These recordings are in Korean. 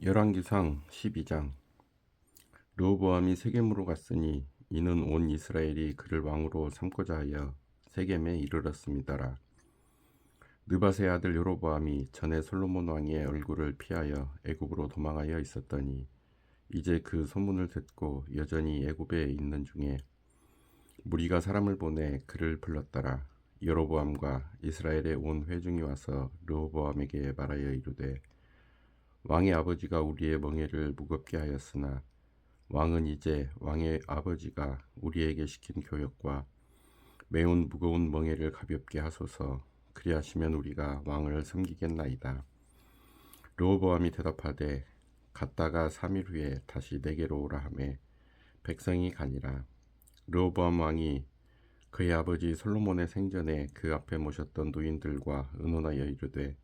열왕기상 12장. 르호보암이 세겜으로 갔으니 이는 온 이스라엘이 그를 왕으로 삼고자 하여 세겜에 이르렀습니다라. 느밧의 아들 여로보암이 전에 솔로몬 왕의 얼굴을 피하여 애굽으로 도망하여 있었더니 이제 그 소문을 듣고 여전히 애굽에 있는 중에 무리가 사람을 보내 그를 불렀더라. 여로보암과 이스라엘의 온 회중이 와서 르호보암에게 말하여 이르되 왕의 아버지가 우리의 멍에를 무겁게 하였으나 왕은 이제 왕의 아버지가 우리에게 시킨 교역과 매운 무거운 멍에를 가볍게 하소서. 그리하시면 우리가 왕을 섬기겠나이다. 르호보암이 대답하되 갔다가 3일 후에 다시 내게로 오라 하매 백성이 가니라. 르호보암 왕이 그의 아버지 솔로몬의 생전에 그 앞에 모셨던 노인들과 의논하여 이르되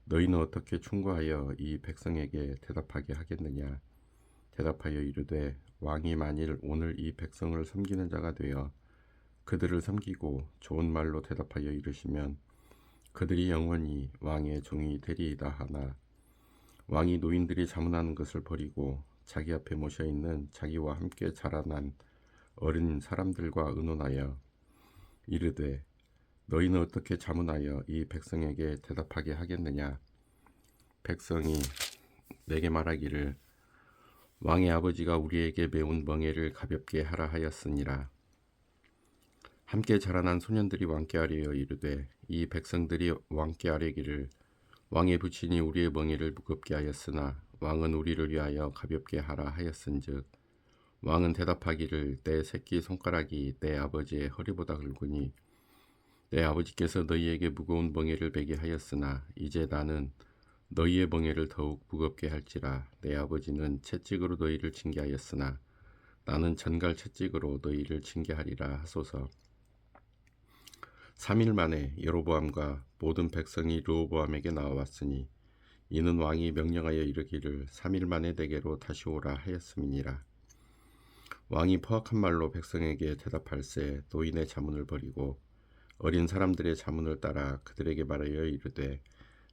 너희는 어떻게 충고하여 이 백성에게 대답하게 하겠느냐. 대답하여 이르되 왕이 만일 오늘 이 백성을 섬기는 자가 되어 그들을 섬기고 좋은 말로 대답하여 이르시면 그들이 영원히 왕의 종이 되리이다 하나 왕이 노인들이 자문하는 것을 버리고 자기 앞에 모셔 있는 자기와 함께 자라난 어린 사람들과 의논하여 이르되 너희는 어떻게 자문하여 이 백성에게 대답하게 하겠느냐. 백성이 내게 말하기를 왕의 아버지가 우리에게 매운 멍에를 가볍게 하라 하였으니라. 함께 자라난 소년들이 왕께 아뢰어 이르되 이 백성들이 왕께 아뢰기를 왕의 부친이 우리의 멍에를 무겁게 하였으나 왕은 우리를 위하여 가볍게 하라 하였은즉 왕은 대답하기를 내 새끼 손가락이 내 아버지의 허리보다 굵으니 내 아버지께서 너희에게 무거운 멍에를 베게 하였으나 이제 나는 너희의 멍에를 더욱 무겁게 할지라. 내 아버지는 채찍으로 너희를 징계하였으나 나는 전갈 채찍으로 너희를 징계하리라 하소서. 3일 만에 여로보암과 모든 백성이 르호보암에게 나와왔으니 이는 왕이 명령하여 이르기를 3일 만에 내게로 다시 오라 하였음이니라. 왕이 포악한 말로 백성에게 대답할새 노인의 자문을 버리고 어린 사람들의 자문을 따라 그들에게 말하여 이르되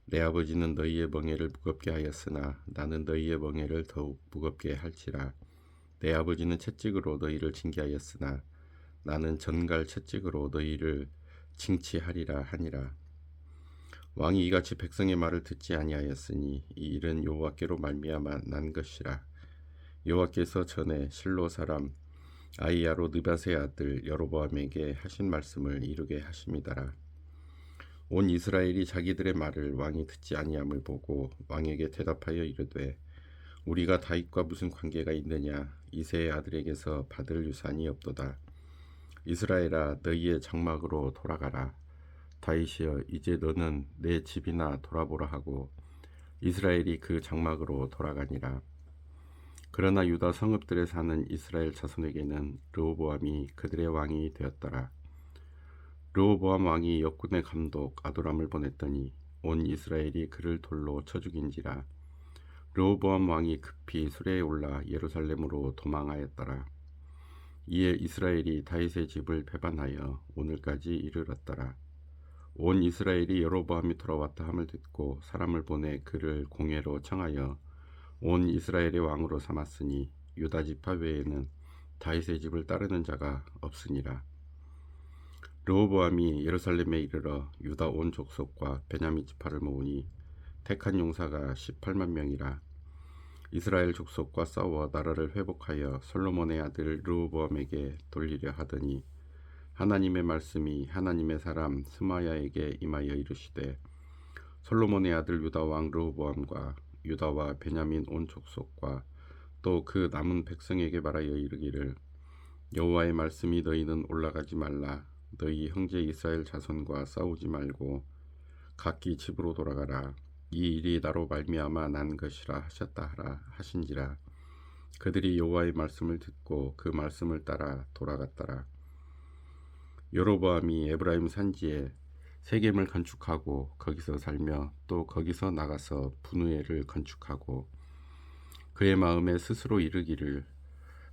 내 아버지는 너희의 멍에를 무겁게 하였으나 나는 너희의 멍에를 더욱 무겁게 할지라. 내 아버지는 채찍으로 너희를 징계하였으나 나는 전갈 채찍으로 너희를 징치하리라 하니라. 왕이 이같이 백성의 말을 듣지 아니하였으니 이 일은 여호와께로 말미암아 난 것이라. 여호와께서 전에 실로 사람 아히야로 느밧의 아들 여로보암에게 하신 말씀을 이루게 하심이더라. 온 이스라엘이 자기들의 말을 왕이 듣지 아니함을 보고 왕에게 대답하여 이르되 우리가 다윗과 무슨 관계가 있느냐. 이새의 아들에게서 받을 유산이 없도다. 이스라엘아 너희의 장막으로 돌아가라. 다윗이여 이제 너는 내 집이나 돌아보라 하고 이스라엘이 그 장막으로 돌아가니라. 그러나 유다 성읍들에 사는 이스라엘 자손에게는 르호보암이 그들의 왕이 되었더라. 르호보암 왕이 역군의 감독 아도람을 보냈더니 온 이스라엘이 그를 돌로 쳐 죽인지라. 르호보암 왕이 급히 수레에 올라 예루살렘으로 도망하였더라. 이에 이스라엘이 다윗의 집을 배반하여 오늘까지 이르렀더라. 온 이스라엘이 여로보암이 돌아왔다 함을 듣고 사람을 보내 그를 공회로 청하여 온 이스라엘의 왕으로 삼았으니 유다 지파 외에는 다윗의 집을 따르는 자가 없으니라. 르호보암이 예루살렘에 이르러 유다 온 족속과 베냐민 지파를 모으니 택한 용사가 18만 명이라. 이스라엘 족속과 싸워 나라를 회복하여 솔로몬의 아들 르호보암에게 돌리려 하더니 하나님의 말씀이 하나님의 사람 스마야에게 임하여 이르시되 솔로몬의 아들 유다 왕 르호보암과 유다와 베냐민 온 족속과 또 그 남은 백성에게 말하여 이르기를 여호와의 말씀이 너희는 올라가지 말라. 너희 형제 이스라엘 자손과 싸우지 말고 각기 집으로 돌아가라. 이 일이 나로 말미암아 난 것이라 하셨다 하라 하신지라. 그들이 여호와의 말씀을 듣고 그 말씀을 따라 돌아갔더라. 여로보암이 에브라임 산지에 세겜을 건축하고 거기서 살며 또 거기서 나가서 분우엘을 건축하고 그의 마음에 스스로 이르기를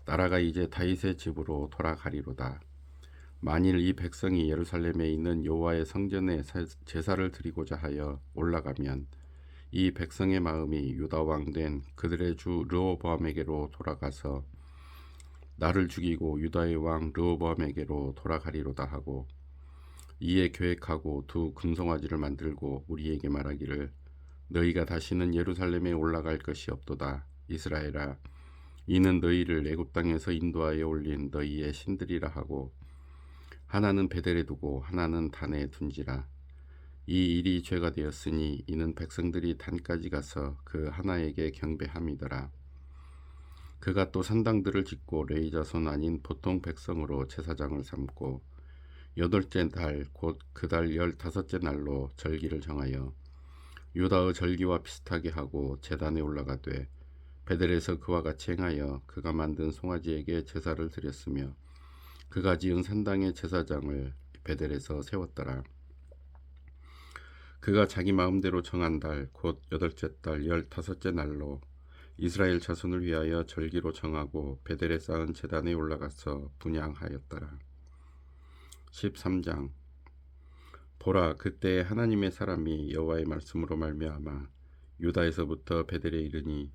나라가 이제 다윗의 집으로 돌아가리로다. 만일 이 백성이 예루살렘에 있는 여호와의 성전에 제사를 드리고자 하여 올라가면 이 백성의 마음이 유다 왕 된 그들의 주 르호보암에게로 돌아가서 나를 죽이고 유다의 왕 르호보암에게로 돌아가리로다 하고, 이에 계획하고 두 금송아지를 만들고 우리에게 말하기를, 너희가 다시는 예루살렘에 올라갈 것이 없도다. 이스라엘아, 이는 너희를 애굽 땅에서 인도하여 올린 너희의 신들이라 하고, 하나는 베델에 두고 하나는 단에 둔지라. 이 일이 죄가 되었으니 이는 백성들이 단까지 가서 그 하나에게 경배함이더라. 그가 또 산당들을 짓고 레위 자손 아닌 보통 백성으로 제사장을 삼고, 여덟째 달 곧 그 달 15째 날로 절기를 정하여 유다의 절기와 비슷하게 하고 제단에 올라가되, 베델에서 그와 같이 행하여 그가 만든 송아지에게 제사를 드렸으며, 그가 지은 산당의 제사장을 베델에서 세웠더라. 그가 자기 마음대로 정한 달 곧 여덟째 달 15째 날로 이스라엘 자손을 위하여 절기로 정하고 베델에 쌓은 제단에 올라가서 분향하였더라. 13장. 보라, 그때 하나님의 사람이 여호와의 말씀으로 말미암아 유다에서부터 베델에 이르니,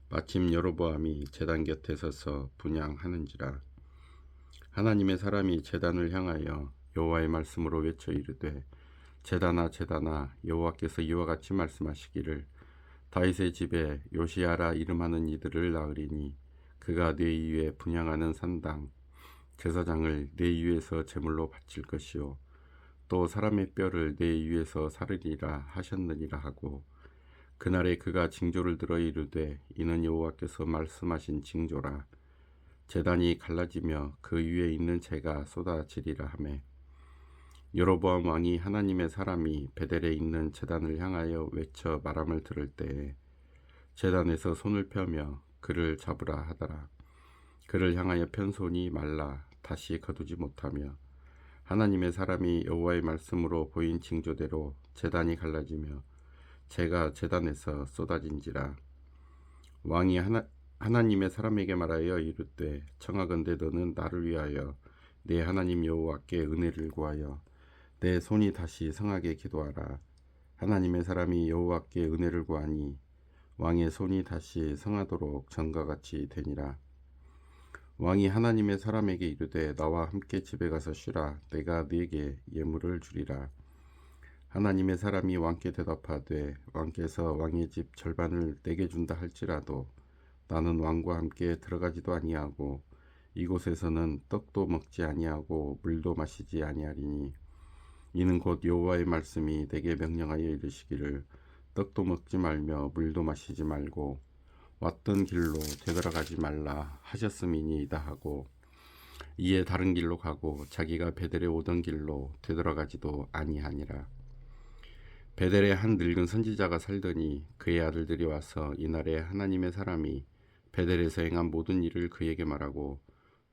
마침 여로보암이 제단 곁에 서서 분향하는지라. 하나님의 사람이 제단을 향하여 여호와의 말씀으로 외쳐 이르되, 제단아 제단아, 여호와께서 이와 같이 말씀하시기를, 다윗의 집에 요시야라 이름하는 이들을 낳으리니 그가 내 위에 분향하는 산당 제사장을 내 위에서 제물로 바칠 것이요 또 사람의 뼈를 내 위에서 사르리라 하셨느니라 하고, 그날에 그가 징조를 들어 이르되, 이는 여호와께서 말씀하신 징조라. 제단이 갈라지며 그 위에 있는 재가 쏟아지리라 하매, 여로보암 왕이 하나님의 사람이 베델에 있는 제단을 향하여 외쳐 말함을 들을 때에 제단에서 손을 펴며 그를 잡으라 하더라. 그를 향하여 편 손이 말라 다시 거두지 못하며, 하나님의 사람이 여호와의 말씀으로 보인 징조대로 제단이 갈라지며 재가 제단에서 쏟아진지라. 왕이 하나님의 사람에게 말하여 이르되, 청하건대 너는 나를 위하여 내 하나님 여호와께 은혜를 구하여 내 손이 다시 성하게 기도하라. 하나님의 사람이 여호와께 은혜를 구하니 왕의 손이 다시 성하도록 전과 같이 되니라. 왕이 하나님의 사람에게 이르되, 나와 함께 집에 가서 쉬라. 내가 네게 예물을 주리라. 하나님의 사람이 왕께 대답하되, 왕께서 왕의 집 절반을 내게 준다 할지라도 나는 왕과 함께 들어가지도 아니하고 이곳에서는 떡도 먹지 아니하고 물도 마시지 아니하리니, 이는 곧 여호와의 말씀이 내게 명령하여 이르시기를, 떡도 먹지 말며 물도 마시지 말고 왔던 길로 되돌아가지 말라 하셨음이니이다 하고, 이에 다른 길로 가고 자기가 베델에 오던 길로 되돌아가지도 아니하니라. 베델에 한 늙은 선지자가 살더니 그의 아들들이 와서 이날에 하나님의 사람이 베델에서 행한 모든 일을 그에게 말하고,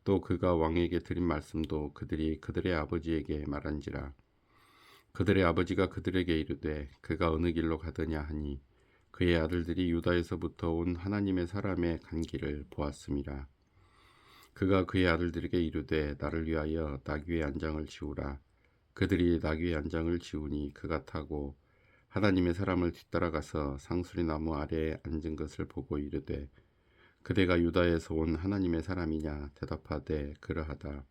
또 그가 왕에게 드린 말씀도 그들이 그들의 아버지에게 말한지라. 그들의 아버지가 그들에게 이르되, 그가 어느 길로 가더냐 하니, 그의 아들들이 유다에서부터 온 하나님의 사람의 간 길을 보았음이라. 그가 그의 아들들에게 이르되, 나를 위하여 나귀의 안장을 지우라. 그들이 나귀의 안장을 지우니 그가 타고 하나님의 사람을 뒤따라가서 상수리 나무 아래에 앉은 것을 보고 이르되, 그대가 유다에서 온 하나님의 사람이냐? 대답하되, 그러하다.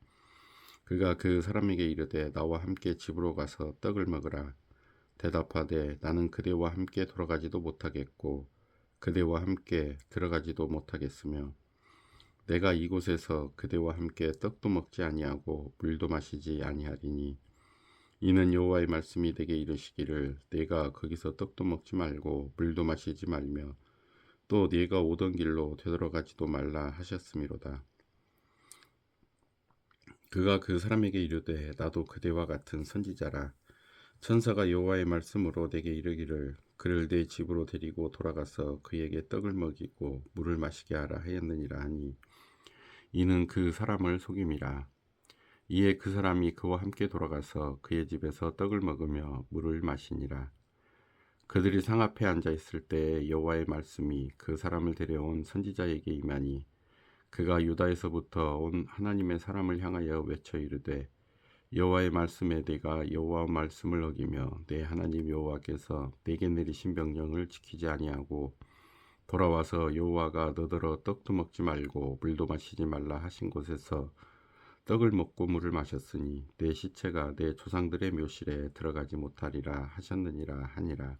그가 그 사람에게 이르되, 나와 함께 집으로 가서 떡을 먹으라. 대답하되, 나는 그대와 함께 돌아가지도 못하겠고 그대와 함께 들어가지도 못하겠으며, 내가 이곳에서 그대와 함께 떡도 먹지 아니하고 물도 마시지 아니하리니, 이는 여호와의 말씀이 내게 이르시기를, 내가 거기서 떡도 먹지 말고 물도 마시지 말며 또 네가 오던 길로 되돌아가지도 말라 하셨음이로다. 그가 그 사람에게 이르되, 나도 그대와 같은 선지자라. 천사가 여호와의 말씀으로 내게 이르기를, 그를 내 집으로 데리고 돌아가서 그에게 떡을 먹이고 물을 마시게 하라 하였느니라 하니, 이는 그 사람을 속임이라. 이에 그 사람이 그와 함께 돌아가서 그의 집에서 떡을 먹으며 물을 마시니라. 그들이 상 앞에 앉아 있을 때 여호와의 말씀이 그 사람을 데려온 선지자에게 임하니, 그가 유다에서부터 온 하나님의 사람을 향하여 외쳐 이르되, 여호와의 말씀에 내가 여호와 말씀을 어기며 내 하나님 여호와께서 내게 내리신 명령을 지키지 아니하고 돌아와서 여호와가 너더러 떡도 먹지 말고 물도 마시지 말라 하신 곳에서 떡을 먹고 물을 마셨으니 내 시체가 내 조상들의 묘실에 들어가지 못하리라 하셨느니라 하니라.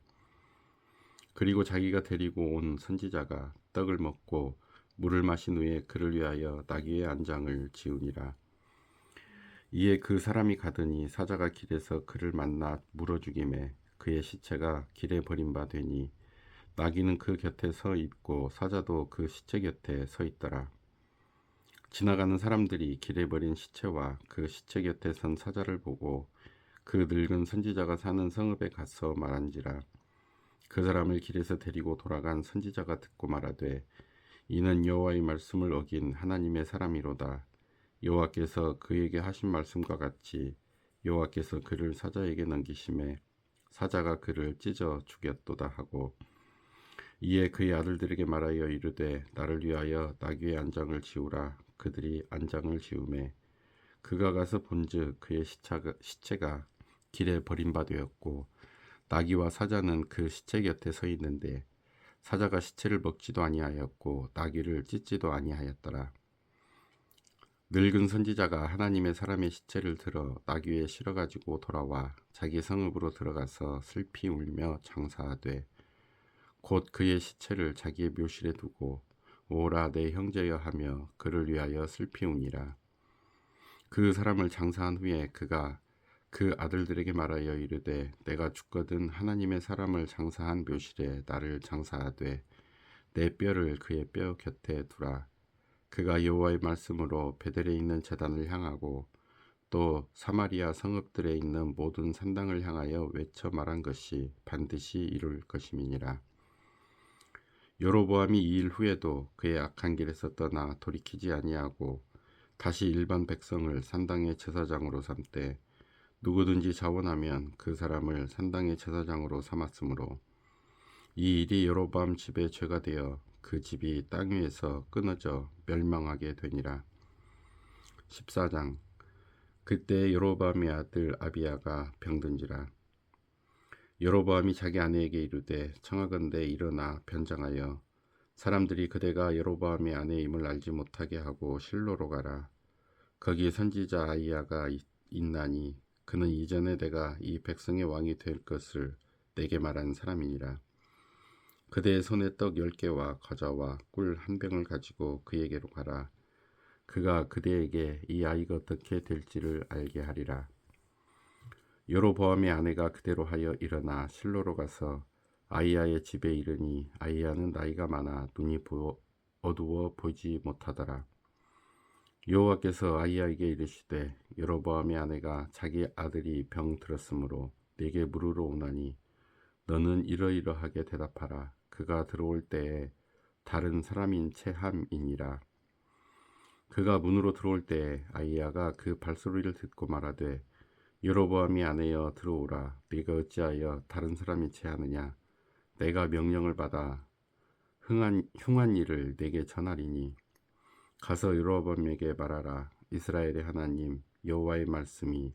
그리고 자기가 데리고 온 선지자가 떡을 먹고 물을 마신 후에 그를 위하여 나귀의 안장을 지으니라. 이에 그 사람이 가더니 사자가 길에서 그를 만나 물어 죽이매 그의 시체가 길에 버린 바 되니 나귀는 그 곁에 서 있고 사자도 그 시체 곁에 서 있더라. 지나가는 사람들이 길에 버린 시체와 그 시체 곁에 선 사자를 보고 그 늙은 선지자가 사는 성읍에 가서 말한지라. 그 사람을 길에서 데리고 돌아간 선지자가 듣고 말하되 이는 여호와의 말씀을 어긴 하나님의 사람이로다. 여호와께서 그에게 하신 말씀과 같이 여호와께서 그를 사자에게 넘기심에 사자가 그를 찢어 죽였도다 하고 이에 그의 아들들에게 말하여 이르되 나를 위하여 나귀의 안장을 지우라. 그들이 안장을 지우매 그가 가서 본즉 그의 시체가 길에 버린 바 되었고 나귀와 사자는 그 시체 곁에 서 있는데 사자가 시체를 먹지도 아니하였고 나귀를 찢지도 아니하였더라. 늙은 선지자가 하나님의 사람의 시체를 들어 나귀에 실어 가지고 돌아와 자기 성읍으로 들어가서 슬피 울며 장사하되 곧 그의 시체를 자기의 묘실에 두고 오라 내 형제여 하며 그를 위하여 슬피 우니라. 그 사람을 장사한 후에 그가 그 아들들에게 말하여 이르되 내가 죽거든 하나님의 사람을 장사한 묘실에 나를 장사하되 내 뼈를 그의 뼈 곁에 두라. 그가 여호와의 말씀으로 베델에 있는 제단을 향하고 또 사마리아 성읍들에 있는 모든 산당을 향하여 외쳐 말한 것이 반드시 이룰 것임이니라. 여로보암이 이 일 후에도 그의 악한 길에서 떠나 돌이키지 아니하고 다시 일반 백성을 산당의 제사장으로 삼되 누구든지 자원하면 그 사람을 산당의 제사장으로 삼았으므로 이 일이 여로보암 집의 죄가 되어 그 집이 땅 위에서 끊어져 멸망하게 되니라. 14장. 그때 여로보암의 아들 아비야가 병든지라. 여로보암이 자기 아내에게 이르되 청하건대 일어나 변장하여 사람들이 그대가 여로보암의 아내임을 알지 못하게 하고 실로로 가라. 거기 선지자 아히야가 있나니 그는 이전에 내가 이 백성의 왕이 될 것을 내게 말한 사람이니라. 그대의 손에 떡 10개와 과자와 꿀 한 병을 가지고 그에게로 가라. 그가 그대에게 이 아이가 어떻게 될지를 알게 하리라. 여로보암의 아내가 그대로 하여 일어나 실로로 가서 아히야의 집에 이르니 아히야는 나이가 많아 눈이 어두워 보지 못하더라. 여호와께서 아히야에게 이르시되 여로보암의 아내가 자기 아들이 병 들었으므로 네게 물으러 오나니 너는 이러이러하게 대답하라. 그가 들어올 때에 다른 사람인 채 함이니라. 그가 문으로 들어올 때에 아히야가 그 발소리를 듣고 말하되 여로보암이 아내여 들어오라. 네가 어찌하여 다른 사람인 채 하느냐. 내가 명령을 받아 흉한 일을 네게 전하리니 가서 여로보암에게 말하라. 이스라엘의 하나님 여호와의 말씀이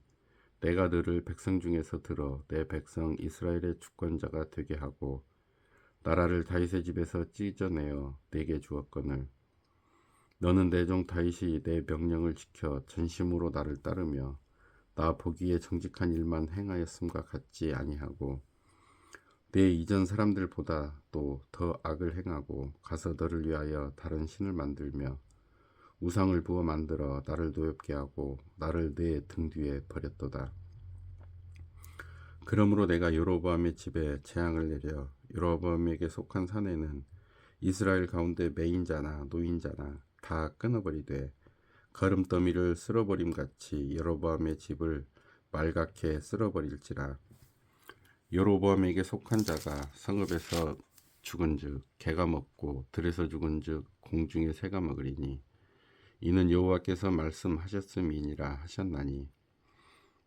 내가 너를 백성 중에서 들어 내 백성 이스라엘의 주권자가 되게 하고 나라를 다윗의 집에서 찢어내어 내게 주었거늘 너는 내 종 다윗이 내 명령을 지켜 전심으로 나를 따르며 나 보기에 정직한 일만 행하였음과 같지 아니하고 내 이전 사람들보다 또 더 악을 행하고 가서 너를 위하여 다른 신을 만들며 우상을 부어 만들어 나를 노엽게 하고 나를 내 등 뒤에 버렸도다. 그러므로 내가 여로보암의 집에 재앙을 내려 여로보암에게 속한 사내는 이스라엘 가운데 매인자나 노인자나 다 끊어버리되 거름더미를 쓸어버림같이 여로보암의 집을 말갛게 쓸어버릴지라. 여로보암에게 속한 자가 성읍에서 죽은즉 개가 먹고 들에서 죽은즉 공중의 새가 먹으리니 이는 여호와께서 말씀하셨음이니라 하셨나니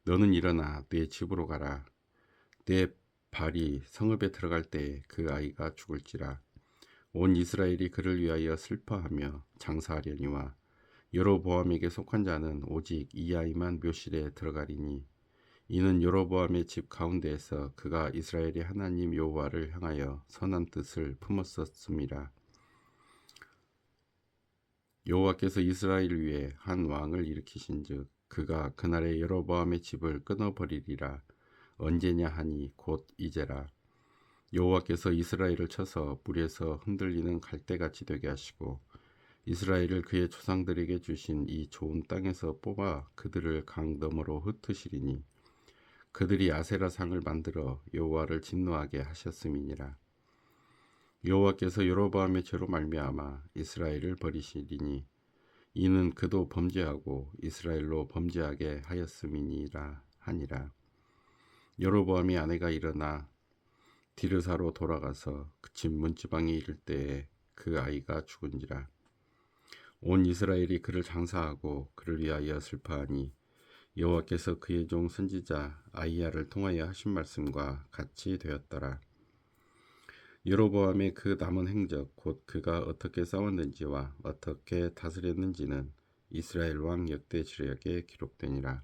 너는 일어나 네 집으로 가라. 내 발이 성읍에 들어갈 때에 그 아이가 죽을지라. 온 이스라엘이 그를 위하여 슬퍼하며 장사하려니와 여로보암에게 속한 자는 오직 이 아이만 묘실에 들어가리니 이는 여로보암의 집 가운데에서 그가 이스라엘의 하나님 여호와를 향하여 선한 뜻을 품었었음이라. 여호와께서 이스라엘 위에 한 왕을 일으키신즉 그가 그날에 여로보암의 집을 끊어버리리라. 언제냐 하니 곧 이제라. 여호와께서 이스라엘을 쳐서 물에서 흔들리는 갈대같이 되게 하시고 이스라엘을 그의 조상들에게 주신 이 좋은 땅에서 뽑아 그들을 강 너머로 흩으시리니 그들이 아세라 상을 만들어 여호와를 진노하게 하셨음이니라. 여호와께서 여로보암의 죄로 말미암아 이스라엘을 버리시리니 이는 그도 범죄하고 이스라엘로 범죄하게 하였음이니라 하니라. 여로보암이 아내가 일어나 디르사로 돌아가서 그 집 문지방에 이를 때에 그 아이가 죽은지라. 온 이스라엘이 그를 장사하고 그를 위하여 슬퍼하니 여호와께서 그의 종 선지자 아이야를 통하여 하신 말씀과 같이 되었더라. 여로보암의 그 남은 행적 곧 그가 어떻게 싸웠는지와 어떻게 다스렸는지는 이스라엘 왕 역대지략에 기록되니라.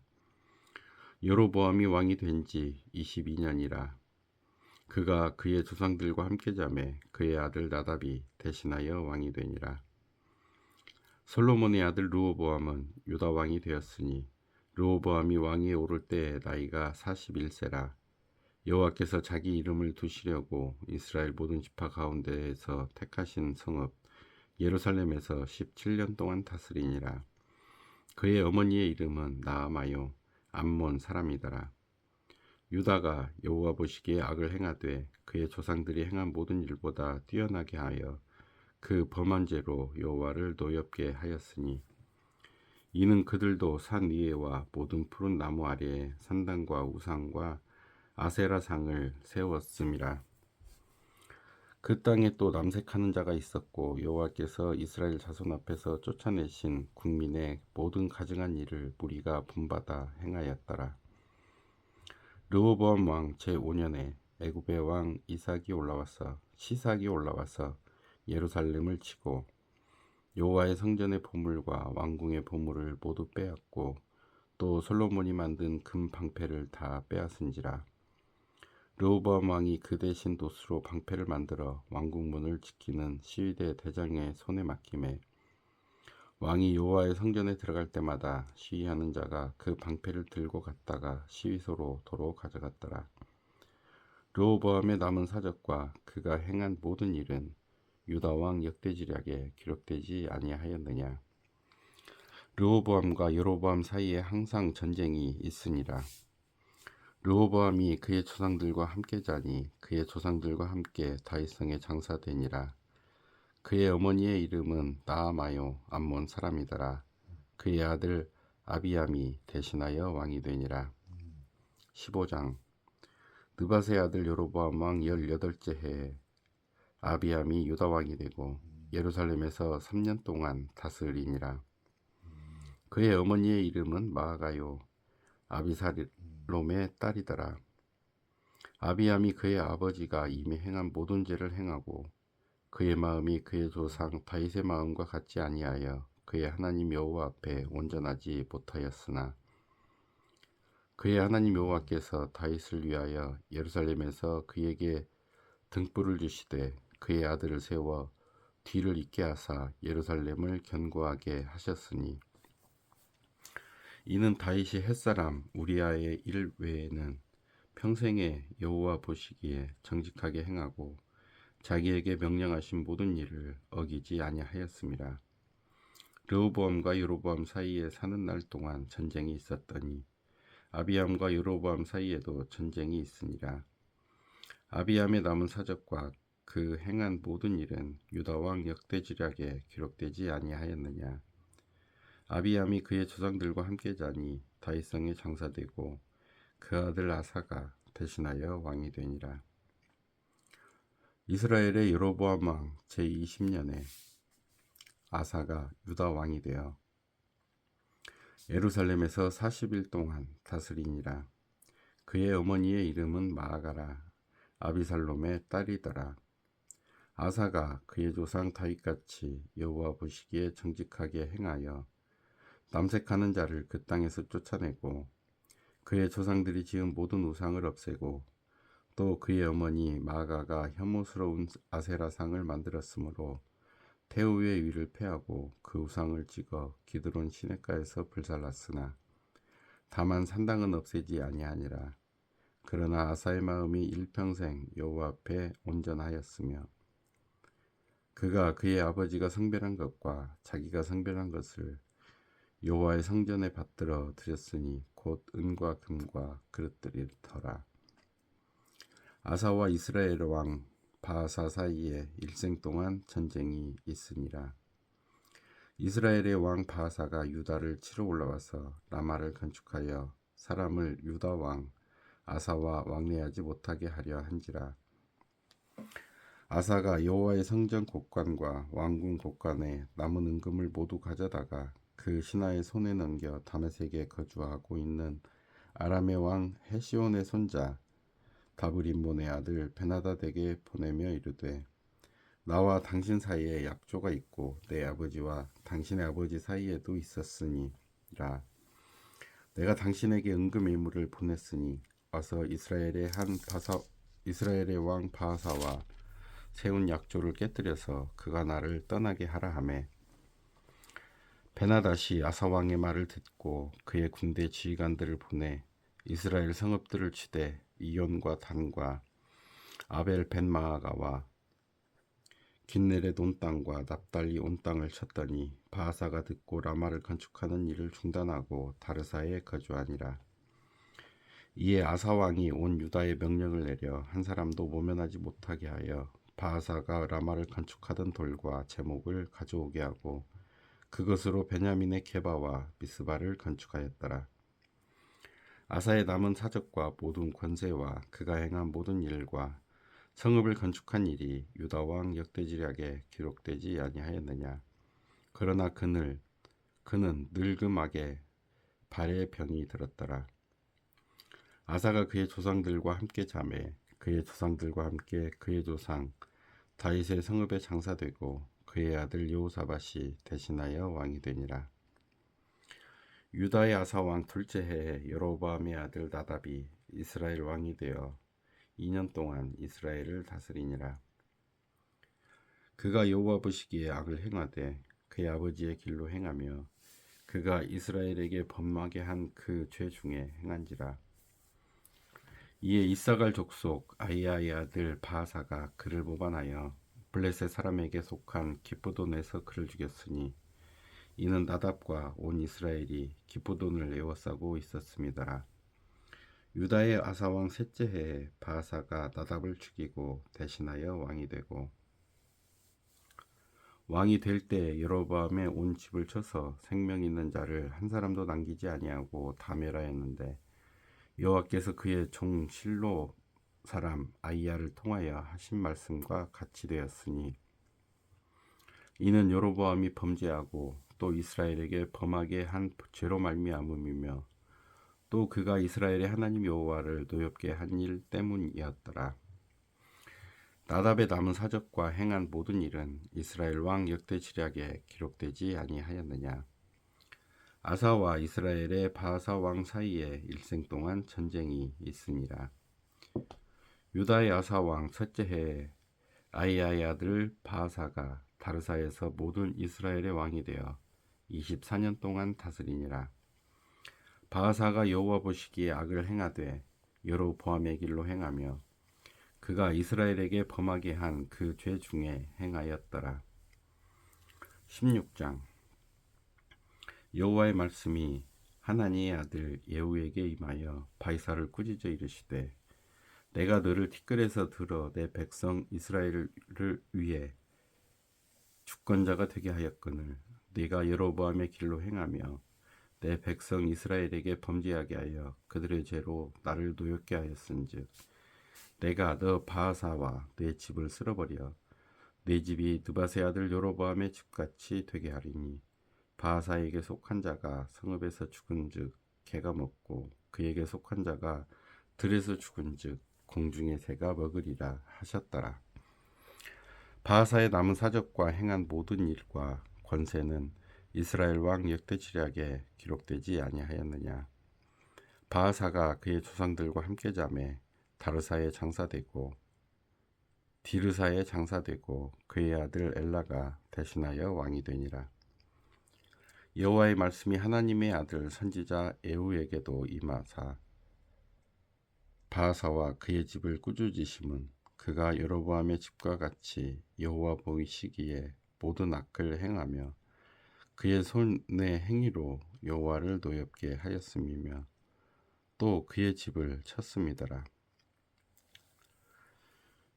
여로보암이 왕이 된 지 22년이라. 그가 그의 조상들과 함께 자매 그의 아들 나답이 대신하여 왕이 되니라. 솔로몬의 아들 르호보암은 유다 왕이 되었으니 르호보암이 왕위에 오를 때 나이가 41세라. 여호와께서 자기 이름을 두시려고 이스라엘 모든 지파 가운데에서 택하신 성읍 예루살렘에서 17년 동안 다스리니라. 그의 어머니의 이름은 나아마요 암몬 사람이더라. 유다가 여호와 보시기에 악을 행하되 그의 조상들이 행한 모든 일보다 뛰어나게 하여 그 범한 죄로 여호와를 노엽게 하였으니 이는 그들도 산 위에와 모든 푸른 나무 아래에 산당과 우상과 아세라상을 세웠음이라. 그 땅에 또 남색하는 자가 있었고 여호와께서 이스라엘 자손 앞에서 쫓아내신 국민의 모든 가증한 일을 무리가 본받아 행하였더라. 르호보암 왕 제5년에 애굽의 왕 시삭이 올라와서 예루살렘을 치고 여호와의 성전의 보물과 왕궁의 보물을 모두 빼앗고 또 솔로몬이 만든 금 방패를 다 빼앗은지라. 르호보암 왕이 그 대신 돛으로 방패를 만들어 왕궁문을 지키는 시위대 대장의 손에 맡기매 왕이 여호와의 성전에 들어갈 때마다 시위하는 자가 그 방패를 들고 갔다가 시위소로 도로 가져갔더라. 르호보암의 남은 사적과 그가 행한 모든 일은 유다 왕 역대지략에 기록되지 아니하였느냐. 르호보암과 여로보암 사이에 항상 전쟁이 있으니라. 르호보암이 그의 조상들과 함께 자니 그의 조상들과 함께 다윗성에 장사되니라. 그의 어머니의 이름은 나아마요 암몬 사람이더라. 그의 아들 아비암이 대신하여 왕이 되니라. 15장. 느밧의 아들 여로보암 왕 18째 해에 아비암이 유다 왕이 되고 예루살렘에서 3년 동안 다스리니라. 그의 어머니의 이름은 마아가요 아비살롬의 딸이더라. 아비암이 그의 아버지가 이미 행한 모든 죄를 행하고 그의 마음이 그의 조상 다윗의 마음과 같지 아니하여 그의 하나님 여호와 앞에 온전하지 못하였으나 그의 하나님 여호와께서 다윗을 위하여 예루살렘에서 그에게 등불을 주시되 그의 아들을 세워 뒤를 잇게 하사 예루살렘을 견고하게 하셨으니 이는 다윗이 햇사람 우리아의 일 외에는 평생에 여호와 보시기에 정직하게 행하고 자기에게 명령하신 모든 일을 어기지 아니하였습니다. 르호보암과 여로보암 사이에 사는 날 동안 전쟁이 있었더니 아비암과 여로보암 사이에도 전쟁이 있으니라. 아비암의 남은 사적과 그 행한 모든 일은 유다 왕 역대지략에 기록되지 아니하였느냐. 아비암이 그의 조상들과 함께 자니 다윗성에 장사되고 그 아들 아사가 대신하여 왕이 되니라. 이스라엘의 여로보암 왕 제20년에 아사가 유다 왕이 되어 예루살렘에서 40일 동안 다스리니라. 그의 어머니의 이름은 마아가라 아비살롬의 딸이더라. 아사가 그의 조상 다윗같이 여호와 보시기에 정직하게 행하여 남색하는 자를 그 땅에서 쫓아내고 그의 조상들이 지은 모든 우상을 없애고 또 그의 어머니 마아가가 혐오스러운 아세라상을 만들었으므로 태우의 위를 패하고 그 우상을 찍어 기드론 시냇가에서 불살랐으나 다만 산당은 없애지 아니하니라. 그러나 아사의 마음이 일평생 여호와 앞에 온전하였으며 그가 그의 아버지가 성별한 것과 자기가 성별한 것을 여호와의 성전에 받들어 드렸으니 곧 은과 금과 그릇들이더라. 아사와 이스라엘 왕 바하사 사이에 일생 동안 전쟁이 있으니라. 이스라엘의 왕 바하사가 유다를 치러 올라와서 라마를 건축하여 사람을 유다 왕 아사와 왕래하지 못하게 하려 한지라. 아사가 여호와의 성전 곳간과 왕궁 곳간에 남은 은금을 모두 가져다가 그 신하의 손에 넘겨 다메섹에 거주하고 있는 아람의 왕 헤시온의 손자 다브림몬의 아들 베나다덱에게 보내며 이르되 나와 당신 사이에 약조가 있고 내 아버지와 당신의 아버지 사이에도 있었으니라. 내가 당신에게 은금 일물을 보냈으니 와서 이스라엘의 왕 바하사와 세운 약조를 깨뜨려서 그가 나를 떠나게 하라 하매 베나닷이 아사 왕의 말을 듣고 그의 군대 지휘관들을 보내 이스라엘 성읍들을 치되 이온과 단과 아벨 벤마아가와 긴네렛 온 땅과 납달리 온 땅을 쳤더니 바하사가 듣고 라마를 건축하는 일을 중단하고 다르사에 거주하니라. 이에 아사 왕이 온 유다에 명령을 내려 한 사람도 모면하지 못하게 하여 바하사가 라마를 건축하던 돌과 제목을 가져오게 하고 그것으로 베냐민의 게바와 미스바를 건축하였더라. 아사의 남은 사적과 모든 권세와 그가 행한 모든 일과 성읍을 건축한 일이 유다 왕 역대지략에 기록되지 아니하였느냐. 그러나 그는 늙음하게 발에 병이 들었더라. 아사가 그의 조상들과 함께 자매 그의 조상들과 함께 그의 조상 다윗의 성읍에 장사되고 그의 아들 여호사밧이 대신하여 왕이 되니라. 유다의 아사 왕 둘째 해에 여로보암의 아들 나답이 이스라엘 왕이 되어 2년 동안 이스라엘을 다스리니라. 그가 여호와 보시기에 악을 행하되 그의 아버지의 길로 행하며 그가 이스라엘에게 범하게 한 그 죄 중에 행한지라. 이에 이사갈 족속 아이야의 아들 바하사가 그를 모반하여 블레셋 사람에게 속한 기브돈에서 그를 죽였으니 이는 나답과 온 이스라엘이 기브돈을 에워싸고 있었습니다. 유다의 아사왕 셋째 해에 바하사가 나답을 죽이고 대신하여 왕이 되고 왕이 될 때 여로보암의 온 집을 쳐서 생명 있는 자를 한 사람도 남기지 아니하고 다 멸하였는데 여호와께서 그의 종 실로 사람 아이야를 통하여 하신 말씀과 같이 되었으니 이는 여로보암이 범죄하고 또 이스라엘에게 범하게 한 죄로 말미암음이며 또 그가 이스라엘의 하나님 여호와를 노엽게 한 일 때문이었더라. 나답의 남은 사적과 행한 모든 일은 이스라엘 왕 역대지략에 기록되지 아니하였느냐. 아사와 이스라엘의 바하사 왕 사이에 일생 동안 전쟁이 있으니라. 유다의 아사 왕 첫째 해에 아이야의 아들 바하사가 다르사에서 모든 이스라엘의 왕이 되어 24년 동안 다스리니라. 바하사가 여호와 보시기에 악을 행하되 여로보암의 길로 행하며 그가 이스라엘에게 범하게 한 그 죄 중에 행하였더라. 16장. 여호와의 말씀이 하나니의 아들 예후에게 임하여 바이사를 꾸짖어 이르시되 내가 너를 티끌에서 들어 내 백성 이스라엘을 위해 주권자가 되게 하였거늘 네가 여로보암의 길로 행하며 내 백성 이스라엘에게 범죄하게 하여 그들의 죄로 나를 노엽게 하였은즉 내가 너 바하사와 내 집을 쓸어버려 내 집이 느밧의 아들 여로보암의 집같이 되게 하리니 바하사에게 속한 자가 성읍에서 죽은즉 개가 먹고 그에게 속한 자가 들에서 죽은즉 공중의 새가 먹으리라 하셨더라. 바하사의 남은 사적과 행한 모든 일과 권세는 이스라엘 왕 역대지략에 기록되지 아니하였느냐. 바하사가 그의 조상들과 함께 자매 다르사에 장사되고 디르사에 장사되고 그의 아들 엘라가 대신하여 왕이 되니라. 여호와의 말씀이 하나님의 아들 선지자 에후에게도 임하사 바하사와 그의 집을 꾸짖으심은 그가 여로보암의 집과 같이 여호와 보이시기에 모든 악을 행하며 그의 손의 행위로 여호와를 노엽게 하였음이며 또 그의 집을 쳤음이더라.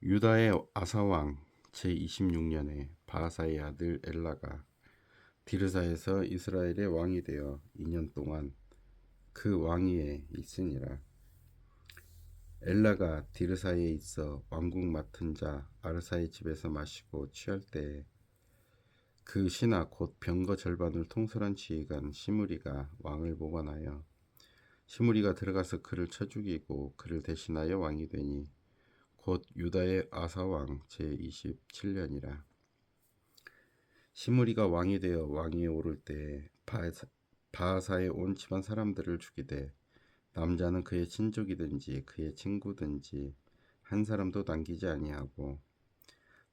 유다의 아사왕 제26년에 바하사의 아들 엘라가 디르사에서 이스라엘의 왕이 되어 2년 동안 그 왕위에 있으니라. 엘라가 디르사에 있어 왕국 맡은 자 아르사의 집에서 마시고 취할 때에 그 신하 곧 병거 절반을 통솔한 지휘관 시므리가 왕을 모반하여 시므리가 들어가서 그를 쳐 죽이고 그를 대신하여 왕이 되니 곧 유다의 아사왕 제27년이라. 시므리가 왕이 되어 왕위에 오를 때에 바하사의 온 집안 사람들을 죽이되 남자는 그의 친족이든지 그의 친구든지 한 사람도 남기지 아니하고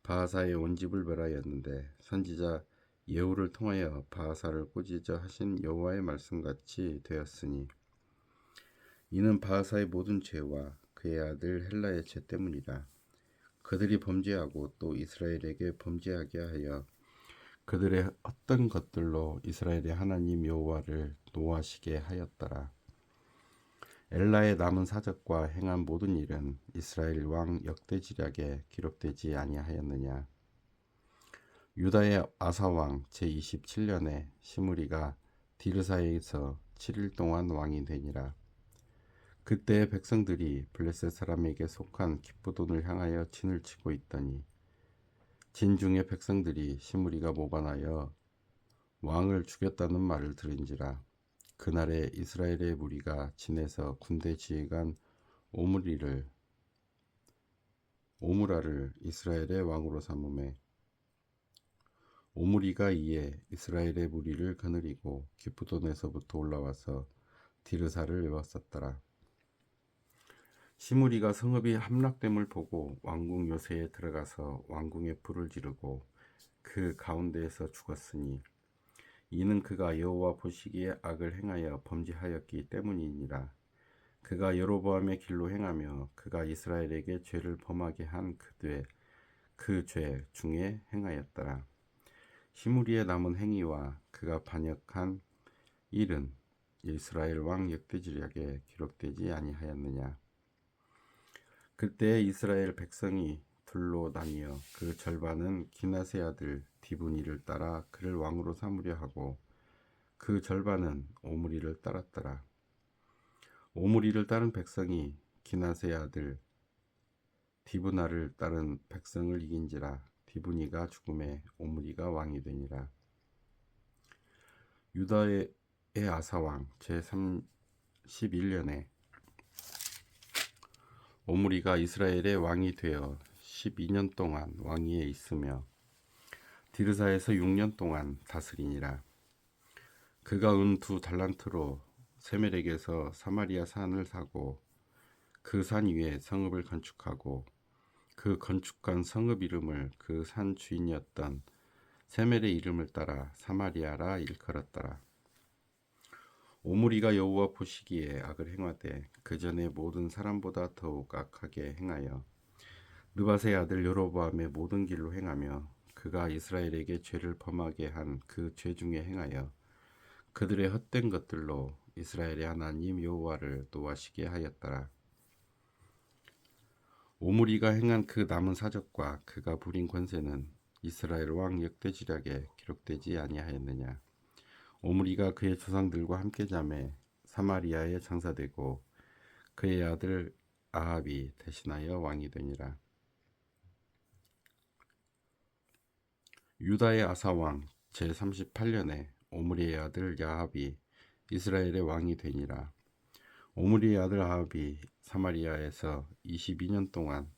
바하사의 온 집을 멸하였는데 선지자 예후를 통하여 바하사를 꾸짖어 하신 여호와의 말씀같이 되었으니 이는 바하사의 모든 죄와 그의 아들 헬라의 죄 때문이라. 그들이 범죄하고 또 이스라엘에게 범죄하게 하여 그들의 어떤 것들로 이스라엘의 하나님 여호와를 노하시게 하였더라. 엘라의 남은 사적과 행한 모든 일은 이스라엘 왕 역대지략에 기록되지 아니하였느냐. 유다의 아사왕 제27년에 시므리가 디르사에서 7일 동안 왕이 되니라. 그때 백성들이 블레셋 사람에게 속한 기브돈을 향하여 진을 치고 있더니 진중의 백성들이 시므리가 모반하여 왕을 죽였다는 말을 들은지라. 그날에 이스라엘의 무리가 진에서 군대 지휘관 오므라를 이스라엘의 왕으로 삼음에 오므리가 이에 이스라엘의 무리를 거느리고 기브돈에서부터 올라와서 디르사를 에워쌌더라. 시므리가 성읍이 함락됨을 보고 왕궁 요새에 들어가서 왕궁에 불을 지르고 그 가운데에서 죽었으니 이는 그가 여호와 보시기에 악을 행하여 범죄하였기 때문이니라. 그가 여로보암의 길로 행하며 그가 이스라엘에게 죄를 범하게 한 그 죄 중에 행하였더라. 시므리의 남은 행위와 그가 반역한 일은 이스라엘 왕 역대지략에 기록되지 아니하였느냐. 그때 이스라엘 백성이 둘로 나뉘어 그 절반은 기낫의 아들 디브니를 따라 그를 왕으로 삼으려 하고 그 절반은 오므리를 따랐더라. 오므리를 따른 백성이 기낫의 아들 디브나를 따른 백성을 이긴지라. 디브니가 죽음에 오므리가 왕이 되니라. 유다의 아사왕 제31년에 오므리가 이스라엘의 왕이 되어 12년 동안 왕위에 있으며 디르사에서 6년 동안 다스리니라. 그가 은 2달란트로 세멜에게서 사마리아 산을 사고 그 산 위에 성읍을 건축하고 그 건축한 성읍 이름을 그 산 주인이었던 세멜의 이름을 따라 사마리아라 일컬었더라. 오므리가 여호와 보시기에 악을 행하되 그 전에 모든 사람보다 더욱 악하게 행하여 느밧의 아들 여로보암의 모든 길로 행하며 그가 이스라엘에게 죄를 범하게 한 그 죄 중에 행하여 그들의 헛된 것들로 이스라엘의 하나님 여호와를 노하시게 하였더라. 오므리가 행한 그 남은 사적과 그가 부린 권세는 이스라엘 왕 역대지략에 기록되지 아니하였느냐. 오므리가 그의 조상들과 함께 자매 사마리아에 장사되고 그의 아들 아합이 대신하여 왕이 되니라. 유다의 아사왕 제38년에 오므리의 아들 야합이 이스라엘의 왕이 되니라. 오므리의 아들 아합이 사마리아에서 22년 동안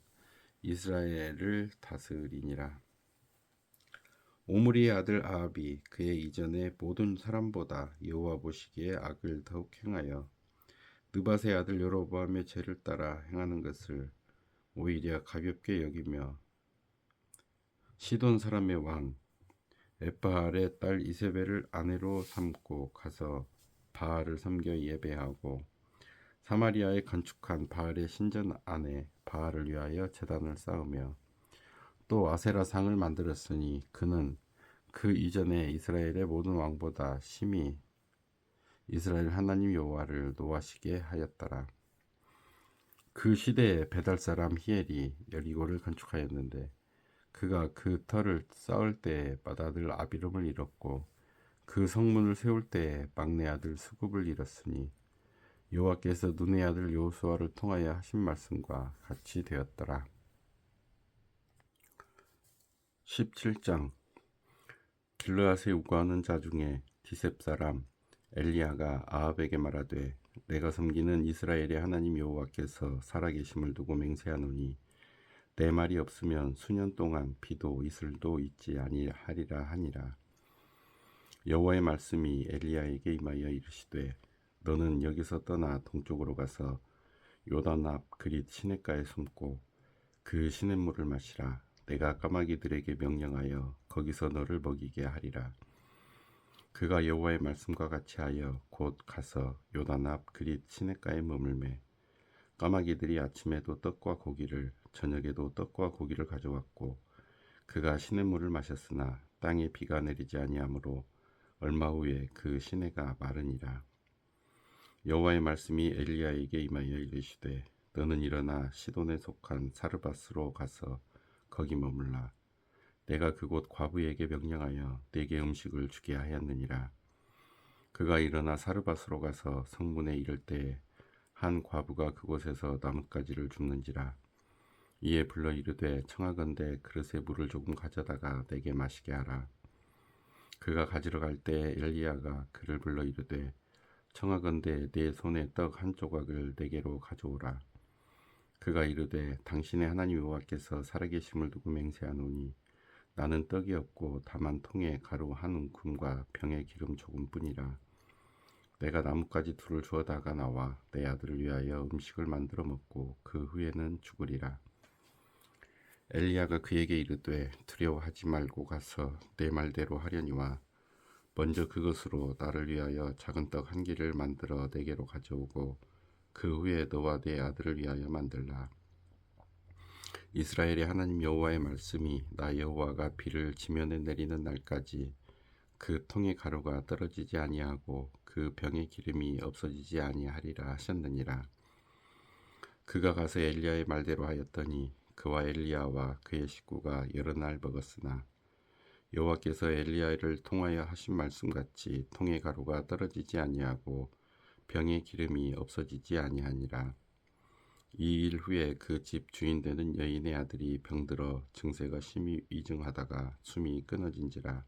이스라엘을 다스리니라. 오므리의 아들 아합이 그의 이전의 모든 사람보다 여호와 보시기에 악을 더욱 행하여 느밧의 아들 여로보암의 죄를 따라 행하는 것을 오히려 가볍게 여기며 시돈 사람의 왕 에브할의 딸 이세벨을 아내로 삼고 가서 바알을 섬겨 예배하고 사마리아에 건축한 바알의 신전 안에 바알을 위하여 제단을 쌓으며 또 아세라 상을 만들었으니 그는 그 이전에 이스라엘의 모든 왕보다 심히 이스라엘 하나님 여호와를 노하시게 하였더라. 그 시대에 베달 사람 히엘이 여리고를 건축하였는데 그가 그 터를 쌓을 때에 맏아들 아비람을 잃었고 그 성문을 세울 때에 막내 아들 수굽을 잃었으니 여호와께서 눈의 아들 여호수아를 통하여 하신 말씀과 같이 되었더라. 17장 길르앗에 우거하는 자 중에 디셉 사람 엘리야가 아합에게 말하되 내가 섬기는 이스라엘의 하나님 여호와께서 살아계심을 두고 맹세하노니 내 말이 없으면 수년 동안 비도 이슬도 있지 아니하리라 하니라. 여호와의 말씀이 엘리야에게 임하여 이르시되 너는 여기서 떠나 동쪽으로 가서 요단 앞 그릿 시냇가에 숨고 그 시냇물을 마시라. 내가 까마귀들에게 명령하여 거기서 너를 먹이게 하리라. 그가 여호와의 말씀과 같이 하여 곧 가서 요단 앞 그릿 시냇가에 머물매 까마귀들이 아침에도 떡과 고기를 저녁에도 떡과 고기를 가져왔고 그가 시냇물을 마셨으나 땅에 비가 내리지 아니하므로 얼마 후에 그 시내가 마르니라. 여호와의 말씀이 엘리야에게 임하여 이르시되 너는 일어나 시돈에 속한 사르밧으로 가서 거기 머물라. 내가 그곳 과부에게 명령하여 네게 음식을 주게 하였느니라. 그가 일어나 사르밧으로 가서 성문에 이를 때에 한 과부가 그곳에서 나뭇가지를 줍는지라. 이에 불러 이르되 청하건대 그릇에 물을 조금 가져다가 내게 마시게 하라. 그가 가지러 갈 때 엘리야가 그를 불러 이르되 청하건대 내 손에 떡 한 조각을 내게로 가져오라. 그가 이르되 당신의 하나님 여호와께서 살아계심을 두고 맹세하노니 나는 떡이 없고 다만 통에 가루 한 움큼과 병에 기름 조금뿐이라. 내가 나뭇가지 둘을 주어다가 나와 내 아들을 위하여 음식을 만들어 먹고 그 후에는 죽으리라. 엘리야가 그에게 이르되 두려워하지 말고 가서 내 말대로 하려니와 먼저 그것으로 나를 위하여 작은 떡 한 개를 만들어 내게로 가져오고 그 후에 너와 내 아들을 위하여 만들라. 이스라엘의 하나님 여호와의 말씀이 나 여호와가 비를 지면에 내리는 날까지 그 통의 가루가 떨어지지 아니하고 그 병의 기름이 없어지지 아니하리라 하셨느니라. 그가 가서 엘리야의 말대로 하였더니 그와 엘리야와 그의 식구가 여러 날 먹었으나 여호와께서 엘리야를 통하여 하신 말씀같이 통의 가루가 떨어지지 아니하고 병의 기름이 없어지지 아니하니라. 이 일 후에 그 집 주인 되는 여인의 아들이 병들어 증세가 심히 위중하다가 숨이 끊어진지라.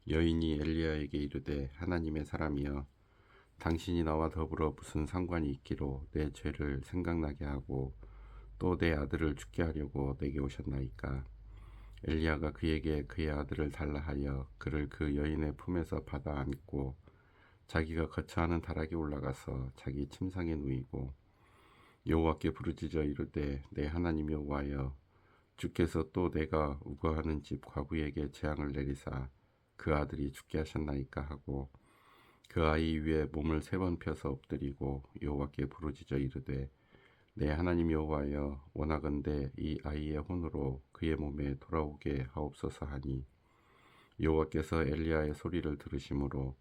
여인이 엘리야에게 이르되 하나님의 사람이여 당신이 나와 더불어 무슨 상관이 있기로 내 죄를 생각나게 하고 또 내 아들을 죽게 하려고 내게 오셨나이까. 엘리야가 그에게 그의 아들을 달라 하여 그를 그 여인의 품에서 받아 안고 자기가 거처하는 다락에 올라가서 자기 침상에 누이고 여호와께 부르짖어 이르되 내 하나님 여호와여 주께서 또 내가 우거하는 집 과부에게 재앙을 내리사 그 아들이 죽게 하셨나이까 하고 그 아이 위에 몸을 3번 펴서 엎드리고 여호와께 부르짖어 이르되 내 하나님 여호와여 원하건대 이 아이의 혼으로 그의 몸에 돌아오게 하옵소서 하니 여호와께서 엘리야의 소리를 들으심으로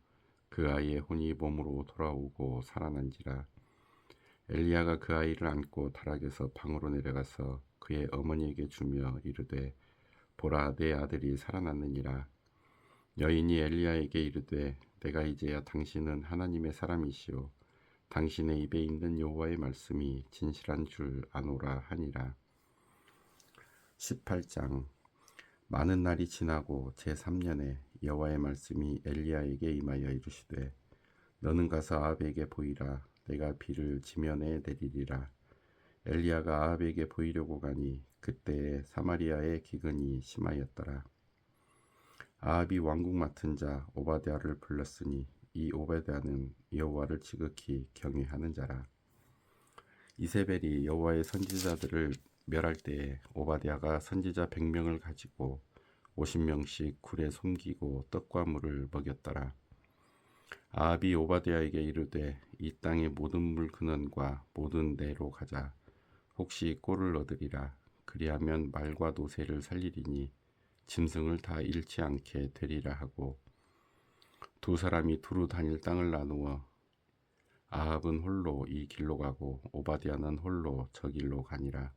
그 아이의 혼이 몸으로 돌아오고 살아난지라. 엘리야가 그 아이를 안고 다락에서 방으로 내려가서 그의 어머니에게 주며 이르되 보라 내 아들이 살아났느니라. 여인이 엘리야에게 이르되 내가 이제야 당신은 하나님의 사람이시오 당신의 입에 있는 여호와의 말씀이 진실한 줄 아노라 하니라. 18장 많은 날이 지나고 제3년에 여호와의 말씀이 엘리야에게 임하여 이르시되 너는 가서 아합에게 보이라. 내가 비를 지면에 내리리라. 엘리야가 아합에게 보이려고 가니 그때에 사마리아의 기근이 심하였더라. 아합이 왕궁 맡은 자 오바댜를 불렀으니 이 오바댜는 여호와를 지극히 경외하는 자라. 이세벨이 여호와의 선지자들을 멸할 때에 오바댜가 선지자 100명을 가지고 50명씩 굴에 숨기고 떡과 물을 먹였더라. 아합이 오바댜에게 이르되 이 땅의 모든 물 근원과 모든 내로 가자. 혹시 꼴을 얻으리라. 그리하면 말과 노새를 살리리니 짐승을 다 잃지 않게 되리라 하고 두 사람이 두루 다닐 땅을 나누어 아합은 홀로 이 길로 가고 오바댜는 홀로 저 길로 가니라.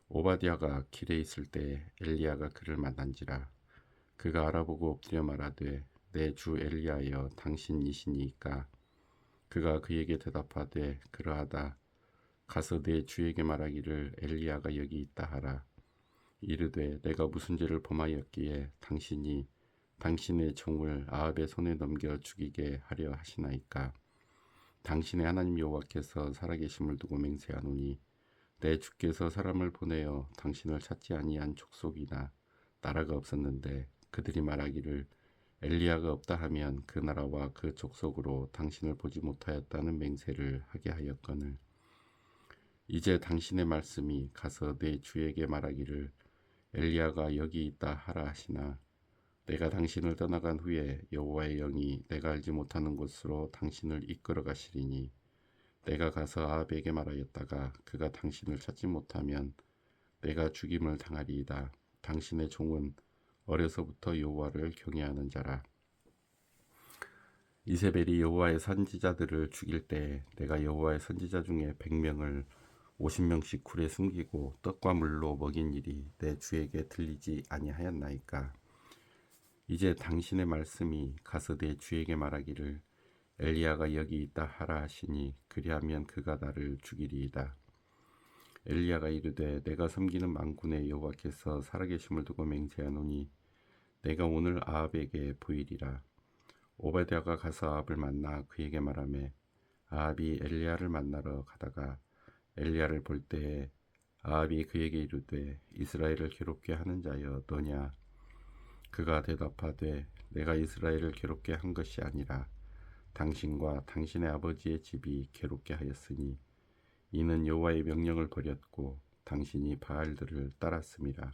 오바댜가 길에 있을 때 엘리야가 그를 만난지라. 그가 알아보고 엎드려 말하되 내 주 엘리야여 당신이시니까. 그가 그에게 대답하되 그러하다. 가서 내 주에게 말하기를 엘리야가 여기 있다 하라. 이르되 내가 무슨 죄를 범하였기에 당신이 당신의 종을 아합의 손에 넘겨 죽이게 하려 하시나이까. 당신의 하나님 여호와께서 살아계심을 두고 맹세하노니 내 주께서 사람을 보내어 당신을 찾지 아니한 족속이나 나라가 없었는데 그들이 말하기를 엘리야가 없다 하면 그 나라와 그 족속으로 당신을 보지 못하였다는 맹세를 하게 하였거늘 이제 당신의 말씀이 가서 내 주에게 말하기를 엘리야가 여기 있다 하라 하시나 내가 당신을 떠나간 후에 여호와의 영이 내가 알지 못하는 곳으로 당신을 이끌어 가시리니 내가 가서 아합에게 말하였다가 그가 당신을 찾지 못하면 내가 죽임을 당하리이다. 당신의 종은 어려서부터 여호와를 경외하는 자라. 이세벨이 여호와의 선지자들을 죽일 때 내가 여호와의 선지자 중에 100명을 50명씩 굴에 숨기고 떡과 물로 먹인 일이 내 주에게 들리지 아니하였나이까. 이제 당신의 말씀이 가서 내 주에게 말하기를 엘리야가 여기 있다 하라 하시니 그리하면 그가 나를 죽이리이다. 엘리야가 이르되 내가 섬기는 만군의 여호와께서 살아계심을 두고 맹세하노니 내가 오늘 아합에게 보이리라. 오바댜가 가서 아합을 만나 그에게 말하매 아합이 엘리야를 만나러 가다가 엘리야를 볼 때에 아합이 그에게 이르되 이스라엘을 괴롭게 하는 자여 너냐. 그가 대답하되 내가 이스라엘을 괴롭게 한 것이 아니라 당신과 당신의 아버지의 집이 괴롭게 하였으니 이는 여호와의 명령을 버렸고 당신이 바알들을 따랐음이라.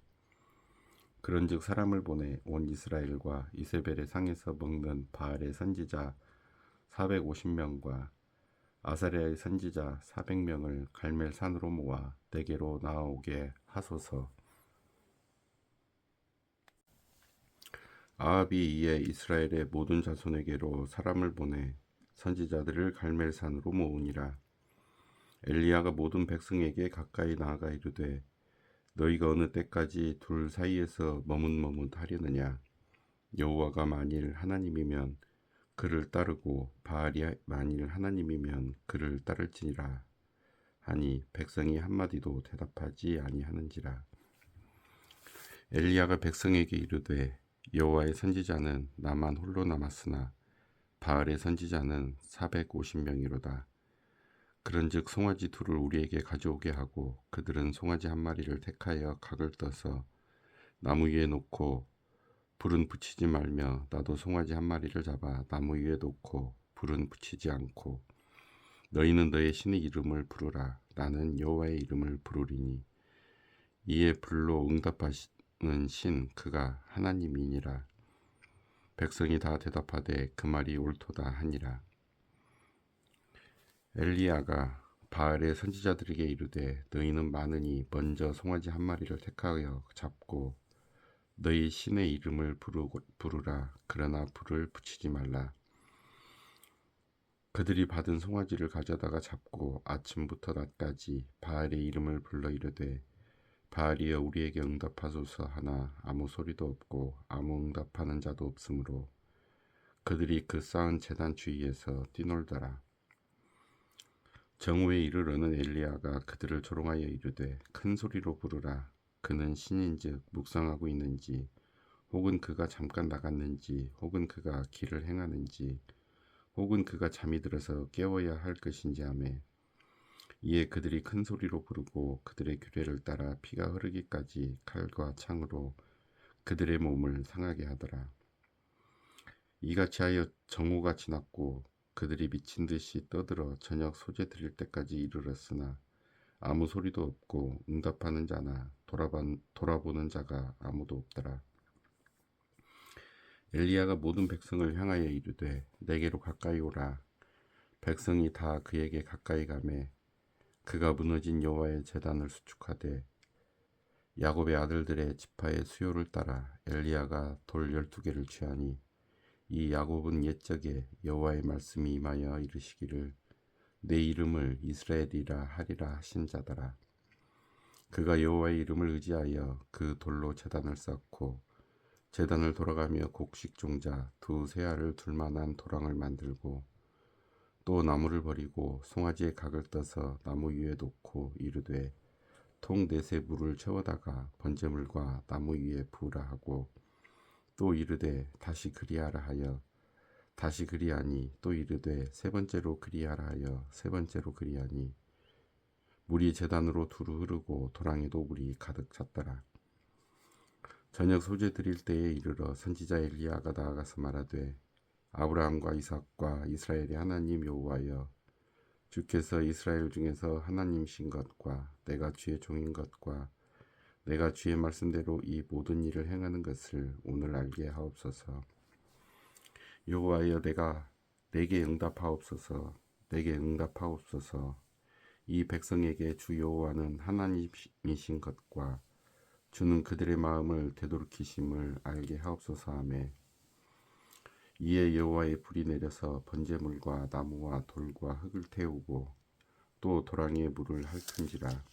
그런즉 사람을 보내 온 이스라엘과 이세벨의 상에서 먹는 바알의 선지자 450명과 아사랴의 선지자 400명을 갈멜산으로 모아 내게로 나오게 하소서. 아합이 이에 이스라엘의 모든 자손에게로 사람을 보내 선지자들을 갈멜산으로 모으니라. 엘리야가 모든 백성에게 가까이 나아가 이르되 너희가 어느 때까지 둘 사이에서 머뭇머뭇하려느냐. 여호와가 만일 하나님이면 그를 따르고 바알이 만일 하나님이면 그를 따를지니라 하니 백성이 한마디도 대답하지 아니하는지라. 엘리야가 백성에게 이르되 여호와의 선지자는 나만 홀로 남았으나 바알의 선지자는 450명이로다. 그런즉 송아지 둘을 우리에게 가져오게 하고 그들은 송아지 한 마리를 택하여 각을 떠서 나무 위에 놓고 불은 붙이지 말며 나도 송아지 한 마리를 잡아 나무 위에 놓고 불은 붙이지 않고 너희는 너의 신의 이름을 부르라. 나는 여호와의 이름을 부르리니 이에 불로 응답하시는 신 그가 하나님이니라. 백성이 다 대답하되 그 말이 옳도다 하니라. 엘리야가 바알의 선지자들에게 이르되 너희는 많으니 먼저 송아지 한 마리를 택하여 잡고 너희 신의 이름을 부르라. 그러나 불을 붙이지 말라. 그들이 받은 송아지를 가져다가 잡고 아침부터 낮까지 바알의 이름을 불러 이르되 바알이여 우리에게 응답하소서 하나 아무 소리도 없고 아무 응답하는 자도 없으므로 그들이 그 쌓은 제단 주위에서 뛰놀더라. 정오에 이르러는 엘리야가 그들을 조롱하여 이르되 큰 소리로 부르라. 그는 신인즉 묵상하고 있는지 혹은 그가 잠깐 나갔는지 혹은 그가 길을 행하는지 혹은 그가 잠이 들어서 깨워야 할 것인지 하며 이에 그들이 큰 소리로 부르고 그들의 규례를 따라 피가 흐르기까지 칼과 창으로 그들의 몸을 상하게 하더라. 이같이 하여 정오가 지났고 그들이 미친 듯이 떠들어 저녁 소재 드릴 때까지 이르렀으나 아무 소리도 없고 응답하는 자나 돌아보는 자가 아무도 없더라. 엘리야가 모든 백성을 향하여 이르되 내게로 가까이 오라. 백성이 다 그에게 가까이 가매 그가 무너진 여호와의 제단을 수축하되 야곱의 아들들의 지파의 수요를 따라 엘리야가 돌 12개를 취하니 이 야곱은 옛적에 여호와의 말씀이 임하여 이르시기를 내 이름을 이스라엘이라 하리라 하신 자더라. 그가 여호와의 이름을 의지하여 그 돌로 제단을 쌓고 제단을 돌아가며 곡식 종자 두 세알을 둘 만한 도랑을 만들고 또 나무를 버리고 송아지의 각을 떠서 나무 위에 놓고 이르되 통 넷에 물을 채워다가 번제물과 나무 위에 부으라 하고 또 이르되 다시 그리하라 하여 다시 그리하니 또 이르되 세 번째로 그리하라 하여 세 번째로 그리하니 물이 제단으로 두루 흐르고 도랑에도 물이 가득 찼더라. 저녁 소재 드릴 때에 이르러 선지자 엘리야가 나아가서 말하되 아브라함과 이삭과 이스라엘의 하나님 여호와여 주께서 이스라엘 중에서 하나님이신 것과 내가 주의 종인 것과 내가 주의 말씀대로 이 모든 일을 행하는 것을 오늘 알게 하옵소서. 여호와여 내게 응답하옵소서. 내게 응답하옵소서. 이 백성에게 주 여호와는 하나님이신 것과 주는 그들의 마음을 되돌이키심을 알게 하옵소서 하매 이에 여호와의 불이 내려서 번제물과 나무와 돌과 흙을 태우고 또 도랑에 물을 핥은지라.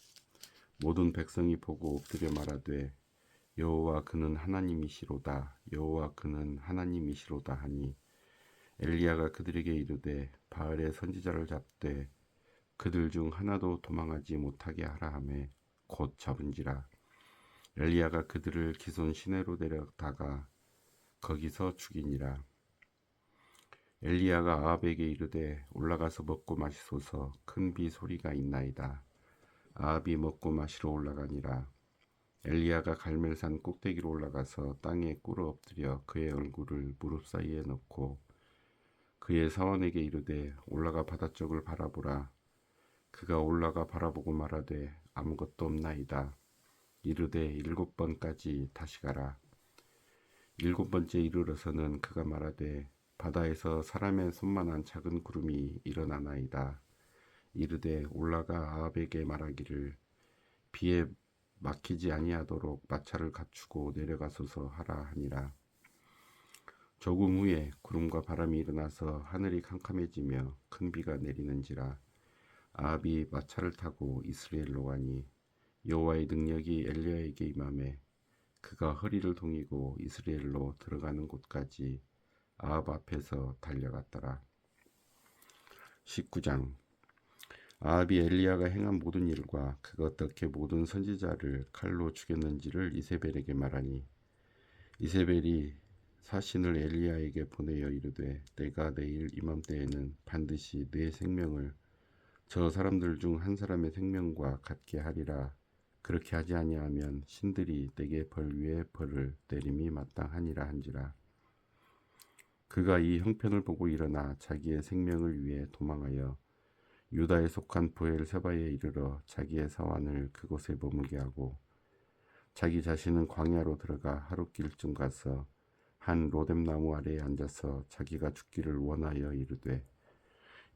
모든 백성이 보고 엎드려 말하되 여호와 그는 하나님이시로다. 여호와 그는 하나님이시로다 하니 엘리야가 그들에게 이르되 바알의 선지자를 잡되 그들 중 하나도 도망하지 못하게 하라 하매 곧 잡은지라. 엘리야가 그들을 기손 시내로 데려다가 거기서 죽이니라. 엘리야가 아합에게 이르되 올라가서 먹고 마시소서. 큰 비 소리가 있나이다. 아합이 먹고 마시러 올라가니라. 엘리야가 갈멜산 꼭대기로 올라가서 땅에 꿇어 엎드려 그의 얼굴을 무릎 사이에 넣고 그의 사원에게 이르되 올라가 바다 쪽을 바라보라. 그가 올라가 바라보고 말하되 아무것도 없나이다. 이르되 7번까지 다시 가라. 7번째 이르러서는 그가 말하되 바다에서 사람의 손만한 작은 구름이 일어나나이다. 이르되 올라가 아합에게 말하기를 비에 막히지 아니하도록 마차를 갖추고 내려가소서 하라 하니라. 조금 후에 구름과 바람이 일어나서 하늘이 캄캄해지며 큰 비가 내리는지라. 아합이 마차를 타고 이스라엘로 가니 여호와의 능력이 엘리야에게 임하매 그가 허리를 동이고 이스라엘로 들어가는 곳까지 아합 앞에서 달려갔더라. 19장. 아합이 엘리야가 행한 모든 일과 그가 어떻게 모든 선지자를 칼로 죽였는지를 이세벨에게 말하니 이세벨이 사신을 엘리야에게 보내어 이르되 내가 내일 이맘때에는 반드시 네 생명을 저 사람들 중 한 사람의 생명과 같게 하리라. 그렇게 하지 아니하면 신들이 내게 벌 위에 벌을 내림이 마땅하니라 한지라. 그가 이 형편을 보고 일어나 자기의 생명을 위해 도망하여 유다에 속한 브엘세바에 이르러 자기의 사환을 그곳에 머물게 하고 자기 자신은 광야로 들어가 하룻길쯤 가서 한 로뎀나무 아래에 앉아서 자기가 죽기를 원하여 이르되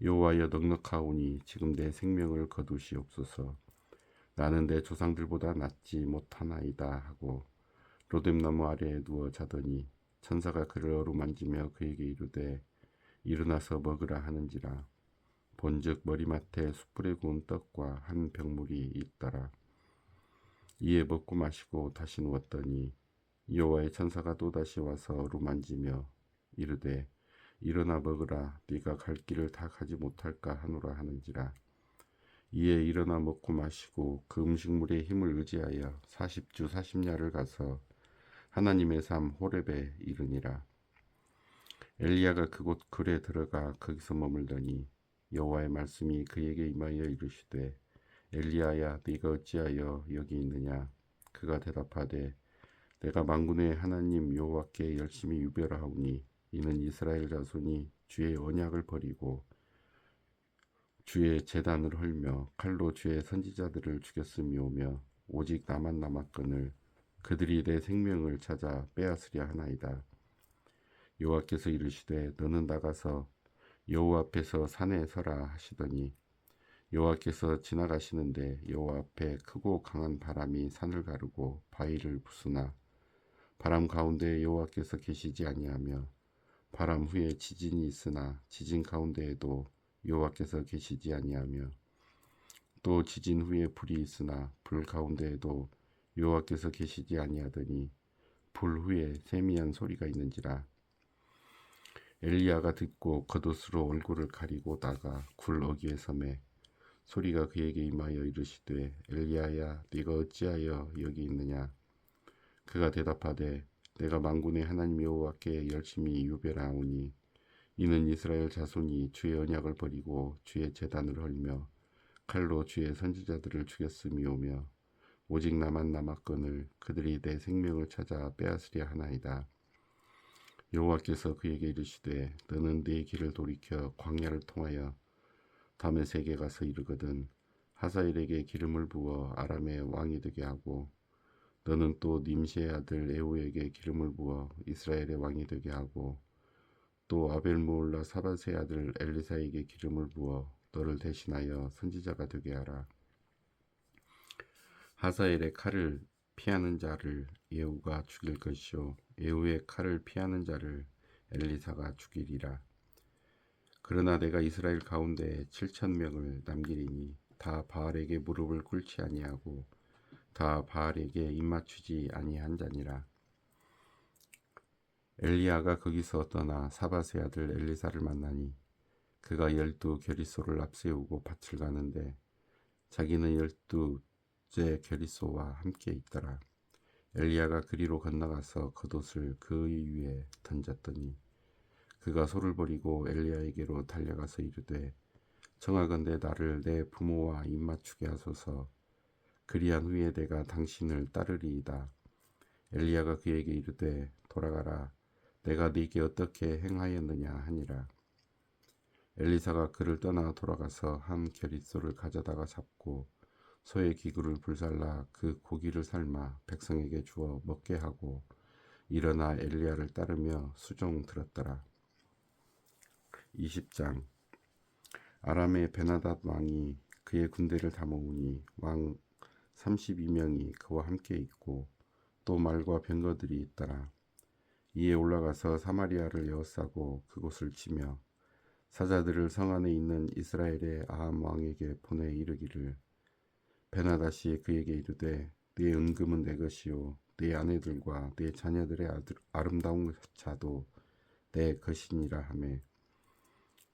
여호와여 넉넉하오니 지금 내 생명을 거두시옵소서. 나는 내 조상들보다 낫지 못하나이다 하고 로뎀나무 아래에 누워 자더니 천사가 그를 어루만지며 그에게 이르되 일어나서 먹으라 하는지라. 본즉 머리맡에 숯불에 구운 떡과 한 병물이 있더라. 이에 먹고 마시고 다시 누웠더니 여호와의 천사가 또다시 와서 어루만지며 이르되 일어나 먹으라. 네가 갈 길을 다 가지 못할까 하노라 하는지라. 이에 일어나 먹고 마시고 그 음식물의 힘을 의지하여 40주 40야를 가서 하나님의 삶 호렙에 이르니라. 엘리야가 그곳 글에 들어가 거기서 머물더니 여호와의 말씀이 그에게 임하여 이르시되 엘리야야 네가 어찌하여 여기 있느냐. 그가 대답하되 내가 만군의 하나님 여호와께 열심히 유별하오니 이는 이스라엘 자손이 주의 언약을 버리고 주의 제단을 헐며 칼로 주의 선지자들을 죽였음이오며 오직 나만 남았거늘 그들이 내 생명을 찾아 빼앗으려 하나이다. 여호와께서 이르시되 너는 나가서 여호와 앞에서 산에 서라 하시더니 여호와께서 지나가시는데 여호와 앞에 크고 강한 바람이 산을 가르고 바위를 부수나 바람 가운데 여호와께서 계시지 아니하며 바람 후에 지진이 있으나 지진 가운데에도 여호와께서 계시지 아니하며 또 지진 후에 불이 있으나 불 가운데에도 여호와께서 계시지 아니하더니 불 후에 세미한 소리가 있는지라. 엘리야가 듣고 겉옷으로 얼굴을 가리고 나가 굴 어귀에 서매 소리가 그에게 임하여 이르시되 엘리야야 네가 어찌하여 여기 있느냐. 그가 대답하되 내가 만군의 하나님 여호와께 열심히 유별하오니 이는 이스라엘 자손이 주의 언약을 버리고 주의 제단을 헐며 칼로 주의 선지자들을 죽였음이오며 오직 나만 남았거늘 그들이 내 생명을 찾아 빼앗으려 하나이다. 여호와께서 그에게 이르시되 너는 네 길을 돌이켜 광야를 통하여 다메섹에 가서 이르거든 하사엘에게 기름을 부어 아람의 왕이 되게 하고 너는 또 님시의 아들 에후에게 기름을 부어 이스라엘의 왕이 되게 하고 또 아벨므올라 사밧의 아들 엘리사에게 기름을 부어 너를 대신하여 선지자가 되게 하라. 하사엘의 칼을 피하는 자를 예후가 죽일 것이요 예후의 칼을 피하는 자를 엘리사가 죽이리라. 그러나 내가 이스라엘 가운데 7,000명을 남기리니 다 바알에게 무릎을 꿇지 아니하고 다 바알에게 입맞추지 아니한 자니라. 엘리야가 거기서 떠나 사밧의 아들 엘리사를 만나니 그가 12 겨리소를 앞세우고 밭을 가는데 자기는 12째 겨리소와 함께 있더라. 엘리야가 그리로 건너가서 겉옷을 그의 위에 던졌더니 그가 소를 버리고 엘리야에게로 달려가서 이르되 청하건대 나를 내 부모와 입맞추게 하소서. 그리한 후에 내가 당신을 따르리이다. 엘리야가 그에게 이르되 돌아가라. 내가 네게 어떻게 행하였느냐 하니라. 엘리사가 그를 떠나 돌아가서 한 겨릿소를 가져다가 잡고 소의 기구를 불살라 그 고기를 삶아 백성에게 주어 먹게 하고 일어나 엘리야를 따르며 수종 들었더라. 20장. 아람의 베나닷 왕이 그의 군대를 다 모으니 왕 32명이 그와 함께 있고 또 말과 병거들이 있더라. 이에 올라가서 사마리아를 에워싸고 그곳을 치며 사자들을 성 안에 있는 이스라엘의 아함 왕에게 보내 이르기를 베나닷이 그에게 이르되 네 은금은 내 것이요 네 아내들과 네 자녀들의 아름다운 자도 내 것이니라 하매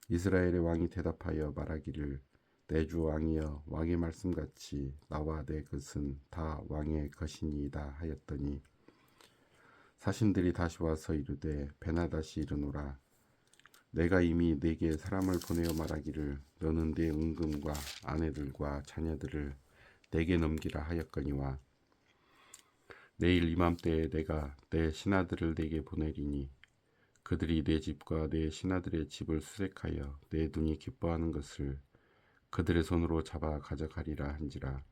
이스라엘의 왕이 대답하여 말하기를 내 주 왕이여 왕의 말씀같이 나와 내 것은 다 왕의 것이니이다 하였더니 사신들이 다시 와서 이르되 베나닷이 이르노라 내가 이미 네게 사람을 보내어 말하기를 너는 네 은금과 아내들과 자녀들을 내게 넘기라 하였거니와 내일 이맘때에 내가 내 신하들을 내게 보내리니 그들이 내 집과 내 신하들의 집을 수색하여 내 눈이 기뻐하는 것을 그들의 손으로 잡아 가져가리라 한지라.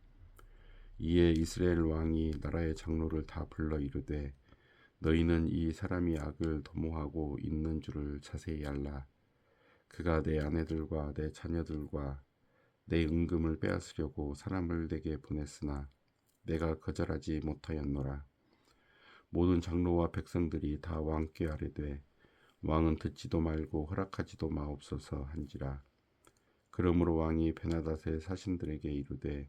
이에 이스라엘 왕이 나라의 장로를 다 불러 이르되 너희는 이 사람이 악을 도모하고 있는 줄을 자세히 알라. 그가 내 아내들과 내 자녀들과 내 은금을 빼앗으려고 사람을 내게 보냈으나 내가 거절하지 못하였노라. 모든 장로와 백성들이 다 왕께 아뢰되 왕은 듣지도 말고 허락하지도 마옵소서 한지라. 그러므로 왕이 베나닷의 사신들에게 이르되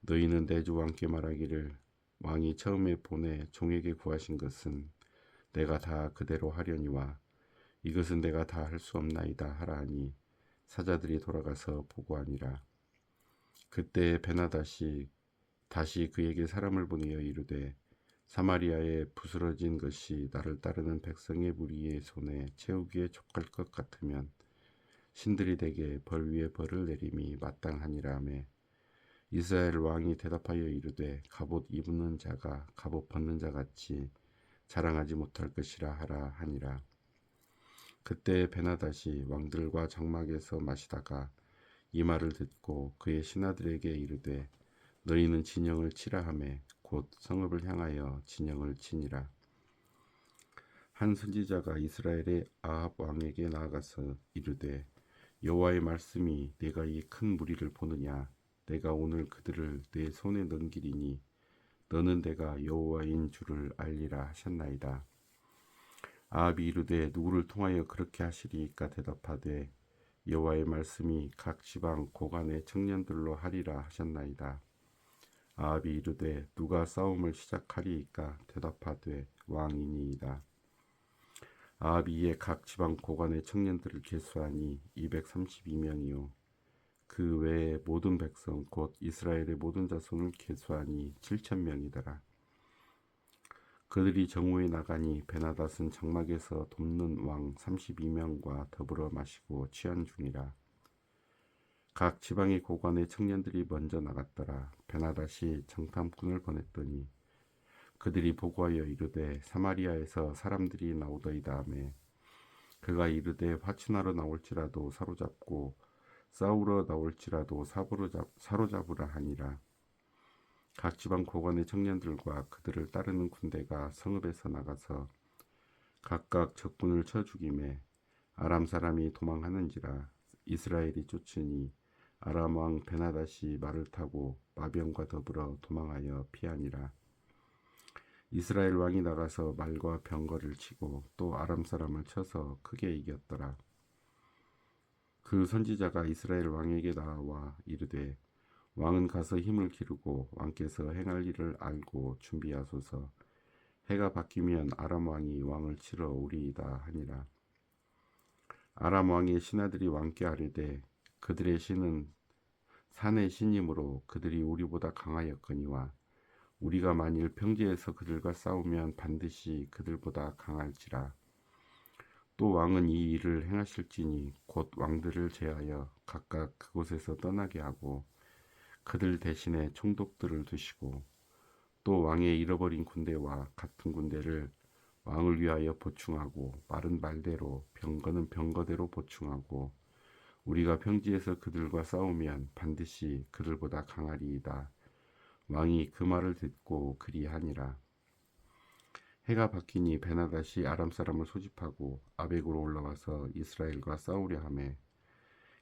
너희는 내 주 왕께 말하기를 왕이 처음에 보내 종에게 구하신 것은 내가 다 그대로 하려니와 이것은 내가 다 할 수 없나이다 하라 하니 사자들이 돌아가서 보고하니라. 그때 베나닷이 다시 그에게 사람을 보내어 이르되 사마리아에 부스러진 것이 나를 따르는 백성의 무리의 손에 채우기에 족할 것 같으면 신들이 내게 벌 위에 벌을 내림이 마땅하니라 하매 이스라엘 왕이 대답하여 이르되 갑옷 입는 자가 갑옷 벗는 자 같이 자랑하지 못할 것이라 하라 하니라. 그때 베나다시 왕들과 장막에서 마시다가 이 말을 듣고 그의 신하들에게 이르되 너희는 진영을 치라 하매 곧 성읍을 향하여 진영을 치니라. 한 선지자가 이스라엘의 아합 왕에게 나아가서 이르되 여호와의 말씀이 내가 이 큰 무리를 보느냐 내가 오늘 그들을 내 손에 넘기리니 너는 내가 여호와인 줄을 알리라 하셨나이다. 아합이 이르되 누구를 통하여 그렇게 하시리이까 대답하되 여호와의 말씀이 각 지방 고관의 청년들로 하리라 하셨나이다. 아합이 이르되 누가 싸움을 시작하리이까 대답하되 왕이니이다. 아합이 이에 각 지방 고관의 청년들을 계수하니 232명이요 그 외에 모든 백성 곧 이스라엘의 모든 자손을 계수하니 7,000명이더라. 그들이 정오에 나가니 베나닷은 장막에서 돕는 왕 32명과 더불어 마시고 취한 중이라. 각 지방의 고관의 청년들이 먼저 나갔더라. 베나닷이 정탐꾼을 보냈더니 그들이 보고하여 이르되 사마리아에서 사람들이 나오더이다 하매 그가 이르되 화친하러 나올지라도 사로잡고 싸우러 나올지라도 사로잡으라 하니라. 각 지방 고관의 청년들과 그들을 따르는 군대가 성읍에서 나가서 각각 적군을 쳐 죽이매 아람 사람이 도망하는지라. 이스라엘이 쫓으니 아람 왕 베나닷이 말을 타고 마병과 더불어 도망하여 피하니라. 이스라엘 왕이 나가서 말과 병거를 치고 또 아람 사람을 쳐서 크게 이겼더라. 그 선지자가 이스라엘 왕에게 나와 이르되 왕은 가서 힘을 기르고 왕께서 행할 일을 알고 준비하소서. 해가 바뀌면 아람 왕이 왕을 치러 오리이다 하니라. 아람 왕의 신하들이 왕께 아뢰되 그들의 신은 산의 신이므로 그들이 우리보다 강하였거니와 우리가 만일 평지에서 그들과 싸우면 반드시 그들보다 강할지라. 또 왕은 이 일을 행하실지니 곧 왕들을 제하여 각각 그곳에서 떠나게 하고 그들 대신에 총독들을 두시고 또 왕의 잃어버린 군대와 같은 군대를 왕을 위하여 보충하고 말은 말대로 병거는 병거대로 보충하고 우리가 평지에서 그들과 싸우면 반드시 그들보다 강하리이다. 왕이 그 말을 듣고 그리하니라. 해가 바뀌니 베나닷이 아람 사람을 소집하고 아벡으로 올라와서 이스라엘과 싸우려 하매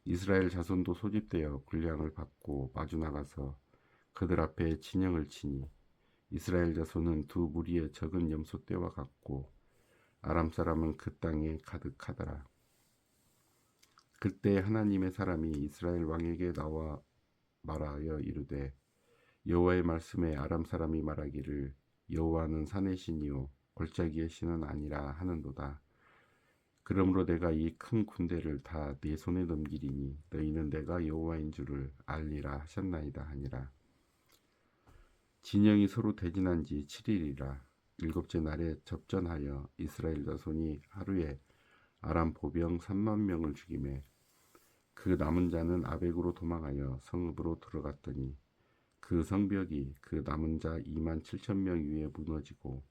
이스라엘 자손도 소집되어 군량을 받고 마주 나가서 그들 앞에 진영을 치니 이스라엘 자손은 두 무리의 적은 염소 떼와 같고 아람 사람은 그 땅에 가득하더라. 그때 하나님의 사람이 이스라엘 왕에게 나와 말하여 이르되 여호와의 말씀에 아람 사람이 말하기를 여호와는 산의 신이요 골짜기의 신은 아니라 하는도다. 그러므로 내가 이 큰 군대를 다 네 손에 넘기리니 너희는 내가 여호와인 줄을 알리라 하셨나이다 하니라. 진영이 서로 대진한 지 7일이라. 일곱째 날에 접전하여 이스라엘 자손이 하루에 아람 보병 3만 명을 죽이매 그 남은 자는 아벡으로 도망하여 성읍으로 들어갔더니 그 성벽이 그 남은 자 2만 7천 명 위에 무너지고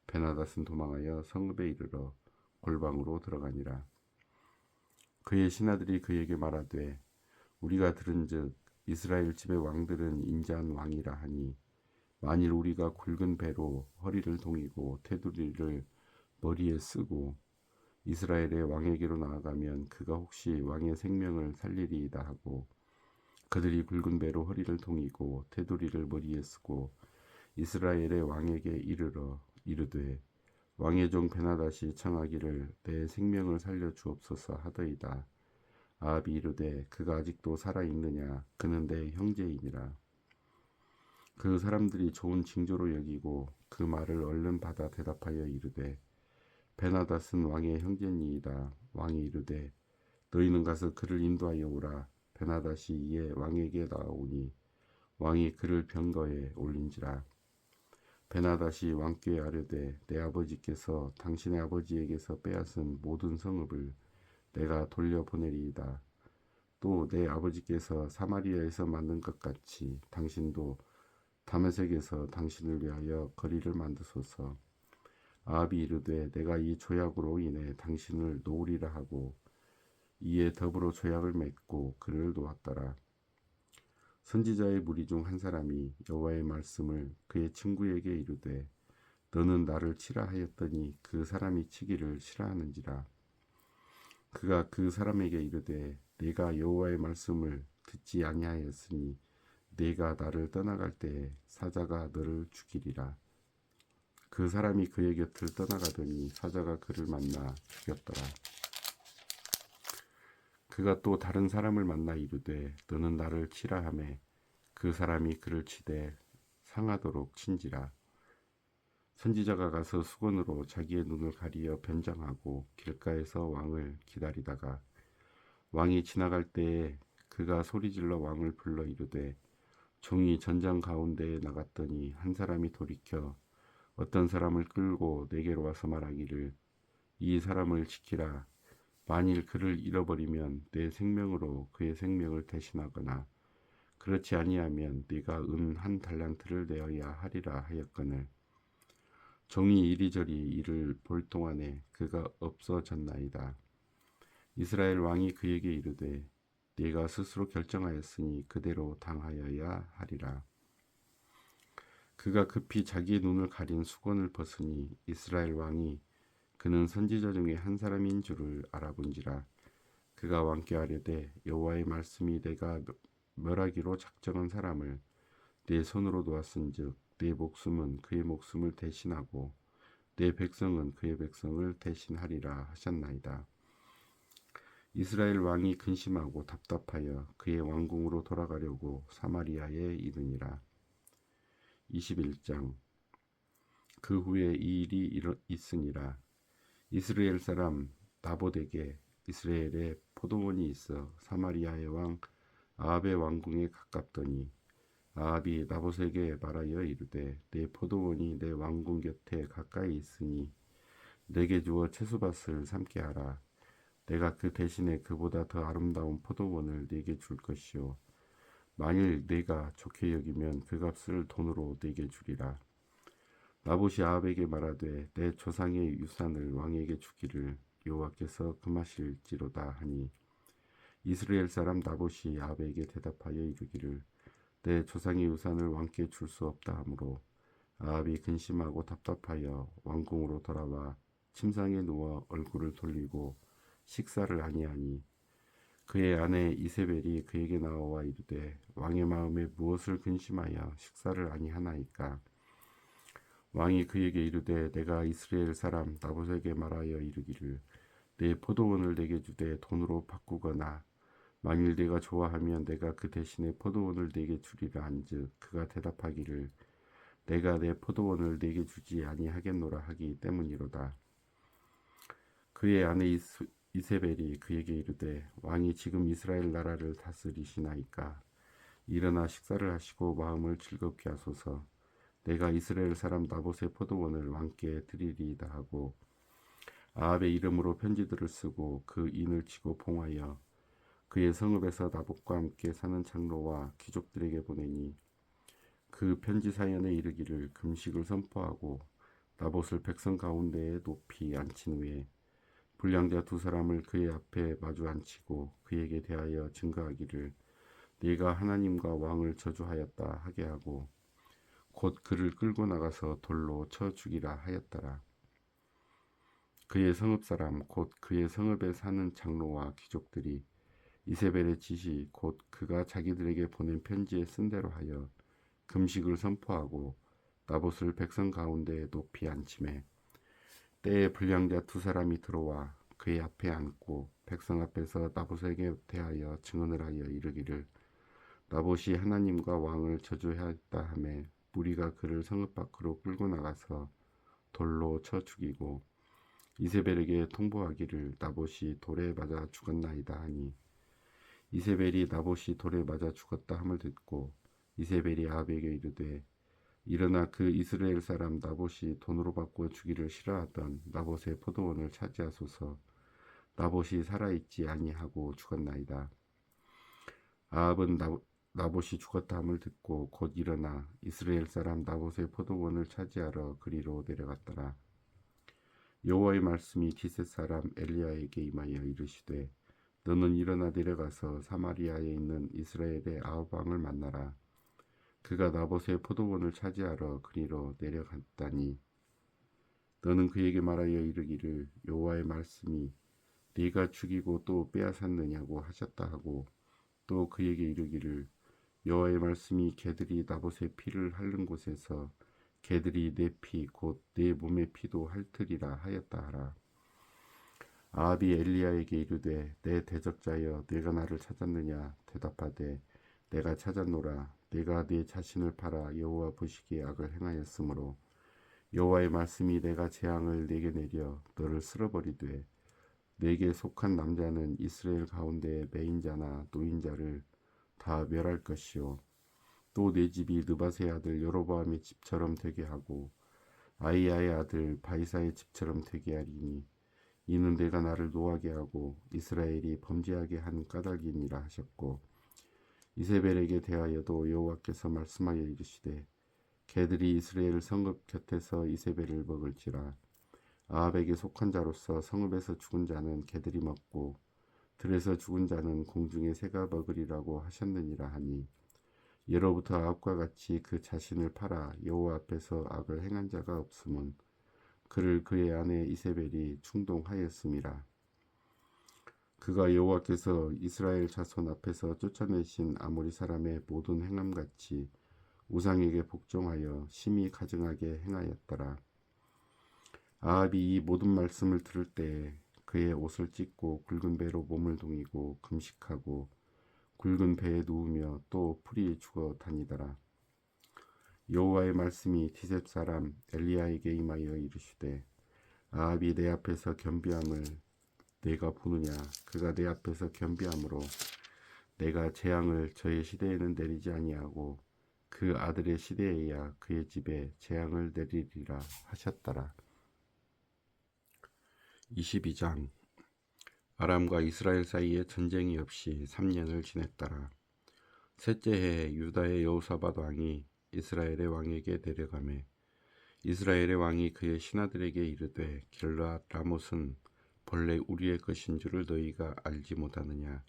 베나닷은 도망하여 성읍에 이르러 골방으로 들어가니라. 그의 신하들이 그에게 말하되 우리가 들은즉 이스라엘 집의 왕들은 인자한 왕이라 하니 만일 우리가 굵은 배로 허리를 동이고 테두리를 머리에 쓰고 이스라엘의 왕에게로 나아가면 그가 혹시 왕의 생명을 살리리이다 하고 그들이 굵은 배로 허리를 동이고 테두리를 머리에 쓰고 이스라엘의 왕에게 이르러 이르되 왕의 종 베나닷이 청하기를 내 생명을 살려 주옵소서 하더이다. 아합이 이르되 그가 아직도 살아있느냐 그는 내 형제이니라. 그 사람들이 좋은 징조로 여기고 그 말을 얼른 받아 대답하여 이르되 베나닷은 왕의 형제니이다. 왕이 이르되 너희는 가서 그를 인도하여 오라. 베나닷이 이에 왕에게 나오니 왕이 그를 병거에 올린지라. 베나닷이 왕께 아뢰되 내 아버지께서 당신의 아버지에게서 빼앗은 모든 성읍을 내가 돌려보내리이다. 또 내 아버지께서 사마리아에서 만든 것 같이 당신도 다메섹에서 당신을 위하여 거리를 만드소서. 아합이 이르되 내가 이 조약으로 인해 당신을 놓으리라 하고 이에 더불어 조약을 맺고 그를 놓았더라. 선지자의 무리 중 한 사람이 여호와의 말씀을 그의 친구에게 이르되 너는 나를 치라 하였더니 그 사람이 치기를 싫어하는지라. 그가 그 사람에게 이르되 내가 여호와의 말씀을 듣지 아니하였으니 내가 나를 떠나갈 때에 사자가 너를 죽이리라. 그 사람이 그의 곁을 떠나가더니 사자가 그를 만나 죽였더라. 그가 또 다른 사람을 만나 이르되 너는 나를 치라 하매 그 사람이 그를 치되 상하도록 친지라. 선지자가 가서 수건으로 자기의 눈을 가리어 변장하고 길가에서 왕을 기다리다가 왕이 지나갈 때에 그가 소리질러 왕을 불러 이르되 종이 전장 가운데에 나갔더니 한 사람이 돌이켜 어떤 사람을 끌고 내게로 와서 말하기를 이 사람을 지키라. 만일 그를 잃어버리면 내 생명으로 그의 생명을 대신하거나 그렇지 아니하면 네가 은 한 달란트를 내어야 하리라 하였거늘 종이 이리저리 이를 볼 동안에 그가 없어졌나이다. 이스라엘 왕이 그에게 이르되 네가 스스로 결정하였으니 그대로 당하여야 하리라. 그가 급히 자기의 눈을 가린 수건을 벗으니 이스라엘 왕이 그는 선지자 중에 한 사람인 줄을 알아본지라. 그가 왕께 아뢰되 여호와의 말씀이 내가 멸하기로 작정한 사람을 내 손으로 놓았은즉 내 목숨은 그의 목숨을 대신하고 내 백성은 그의 백성을 대신하리라 하셨나이다. 이스라엘 왕이 근심하고 답답하여 그의 왕궁으로 돌아가려고 사마리아에 이르니라. 21장. 그 후에 이 일이 있으니라. 이스라엘 사람 나봇에게 이스라엘에 포도원이 있어 사마리아의 왕 아합의 왕궁에 가깝더니 아합이 나봇에게 말하여 이르되 내 포도원이 내 왕궁 곁에 가까이 있으니 내게 주어 채소밭을 삼게 하라. 내가 그 대신에 그보다 더 아름다운 포도원을 네게 줄 것이요 만일 네가 좋게 여기면 그 값을 돈으로 네게 주리라. 나봇이 아합에게 말하되 내 조상의 유산을 왕에게 주기를 여호와께서 금하실지로다 하니 이스라엘 사람 나봇이 아합에게 대답하여 이르기를 내 조상의 유산을 왕께 줄 수 없다 하므로 아합이 근심하고 답답하여 왕궁으로 돌아와 침상에 누워 얼굴을 돌리고 식사를 아니하니 그의 아내 이세벨이 그에게 나와 이르되 왕의 마음에 무엇을 근심하여 식사를 아니하나이까. 왕이 그에게 이르되 내가 이스라엘 사람 나봇에게 말하여 이르기를 내 포도원을 내게 주되 돈으로 바꾸거나 만일 네가 좋아하면 내가 그 대신에 포도원을 네게 주리라 한즉 그가 대답하기를 내가 내 포도원을 네게 주지 아니하겠노라 하기 때문이로다. 그의 아내 이세벨이 그에게 이르되 왕이 지금 이스라엘 나라를 다스리시나이까. 일어나 식사를 하시고 마음을 즐겁게 하소서. 내가 이스라엘 사람 나봇의 포도원을 왕께 드리리이다 하고 아합의 이름으로 편지들을 쓰고 그 인을 치고 봉하여 그의 성읍에서 나봇과 함께 사는 장로와 귀족들에게 보내니 그 편지 사연에 이르기를 금식을 선포하고 나봇을 백성 가운데에 높이 앉힌 후에 불량자 두 사람을 그의 앞에 마주 앉히고 그에게 대하여 증거하기를 네가 하나님과 왕을 저주하였다 하게 하고 곧 그를 끌고 나가서 돌로 쳐 죽이라 하였더라. 그의 성읍 사람 곧 그의 성읍에 사는 장로와 귀족들이 이세벨의 지시 곧 그가 자기들에게 보낸 편지에 쓴 대로 하여 금식을 선포하고 나봇을 백성 가운데 높이 앉히매 때에 불량자 두 사람이 들어와 그의 앞에 앉고 백성 앞에서 나봇에게 대하여 증언을 하여 이르기를 나봇이 하나님과 왕을 저주하였다 하매 무리가 그를 성읍 밖으로 끌고 나가서 돌로 쳐 죽이고 이세벨에게 통보하기를 나봇이 돌에 맞아 죽었나이다 하니 이세벨이 나봇이 돌에 맞아 죽었다 함을 듣고 이세벨이 아합에게 이르되 일어나 그 이스라엘 사람 나봇이 돈으로 바꾸어 주기를 싫어하던 나봇의 포도원을 차지하소서. 나봇이 살아있지 아니하고 죽었나이다. 아합은 나봇이 죽었다 함을 듣고 곧 일어나 이스라엘 사람 나봇의 포도원을 차지하러 그리로 내려갔더라. 여호와의 말씀이 디셋 사람 엘리야에게 임하여 이르시되 너는 일어나 내려가서 사마리아에 있는 이스라엘의 아합 왕을 만나라. 그가 나봇의 포도원을 차지하러 그리로 내려갔다니 너는 그에게 말하여 이르기를 여호와의 말씀이 네가 죽이고 또 빼앗았느냐고 하셨다 하고 또 그에게 이르기를 여호와의 말씀이 개들이 나봇의 피를 핥는 곳에서 개들이 내 피 곧 내 몸의 피도 핥으리라 하였다 하라. 아합이 엘리야에게 이르되 내 대적자여 내가 나를 찾았느냐 대답하되 내가 찾았노라. 내가 내 자신을 팔아 여호와 보시기에 악을 행하였으므로 여호와의 말씀이 내가 재앙을 내게 내려 너를 쓸어버리되 내게 속한 남자는 이스라엘 가운데 매인자나 노인자를 다 멸할 것이요 또 내 집이 느밧의 아들 여로보암의 집처럼 되게 하고 아이야의 아들 바이사의 집처럼 되게 하리니 이는 내가 나를 노하게 하고 이스라엘이 범죄하게 한 까닭이니라 하셨고 이세벨에게 대하여도 여호와께서 말씀하여 이르시되 개들이 이스라엘 성읍 곁에서 이세벨을 먹을지라. 아합에게 속한 자로서 성읍에서 죽은 자는 개들이 먹고 들에서 죽은 자는 공중의 새가 먹으리라고 하셨느니라 하니 예로부터 아합과 같이 그 자신을 팔아 여호와 앞에서 악을 행한 자가 없음은 그를 그의 아내 이세벨이 충동하였음이라. 그가 여호와께서 이스라엘 자손 앞에서 쫓아내신 아모리 사람의 모든 행함같이 우상에게 복종하여 심히 가증하게 행하였더라. 아합이 이 모든 말씀을 들을 때에 그의 옷을 찢고 굵은 배로 몸을 동이고 금식하고 굵은 배에 누우며 또 풀이 죽어 다니더라. 여호와의 말씀이 디셉 사람 엘리야에게 임하여 이르시되 아합이 내 앞에서 겸비함을 내가 보느냐. 그가 내 앞에서 겸비함으로 내가 재앙을 저의 시대에는 내리지 아니하고 그 아들의 시대에야 그의 집에 재앙을 내리리라 하셨더라. 22장 아람과 이스라엘 사이에 전쟁이 없이 3년을 지냈더라. 셋째 해에 유다의 여호사밧 왕이 이스라엘의 왕에게 내려가매 이스라엘의 왕이 그의 신하들에게 이르되 길르앗 라못은 본래 우리의 것인 줄을 너희가 알지 못하느냐.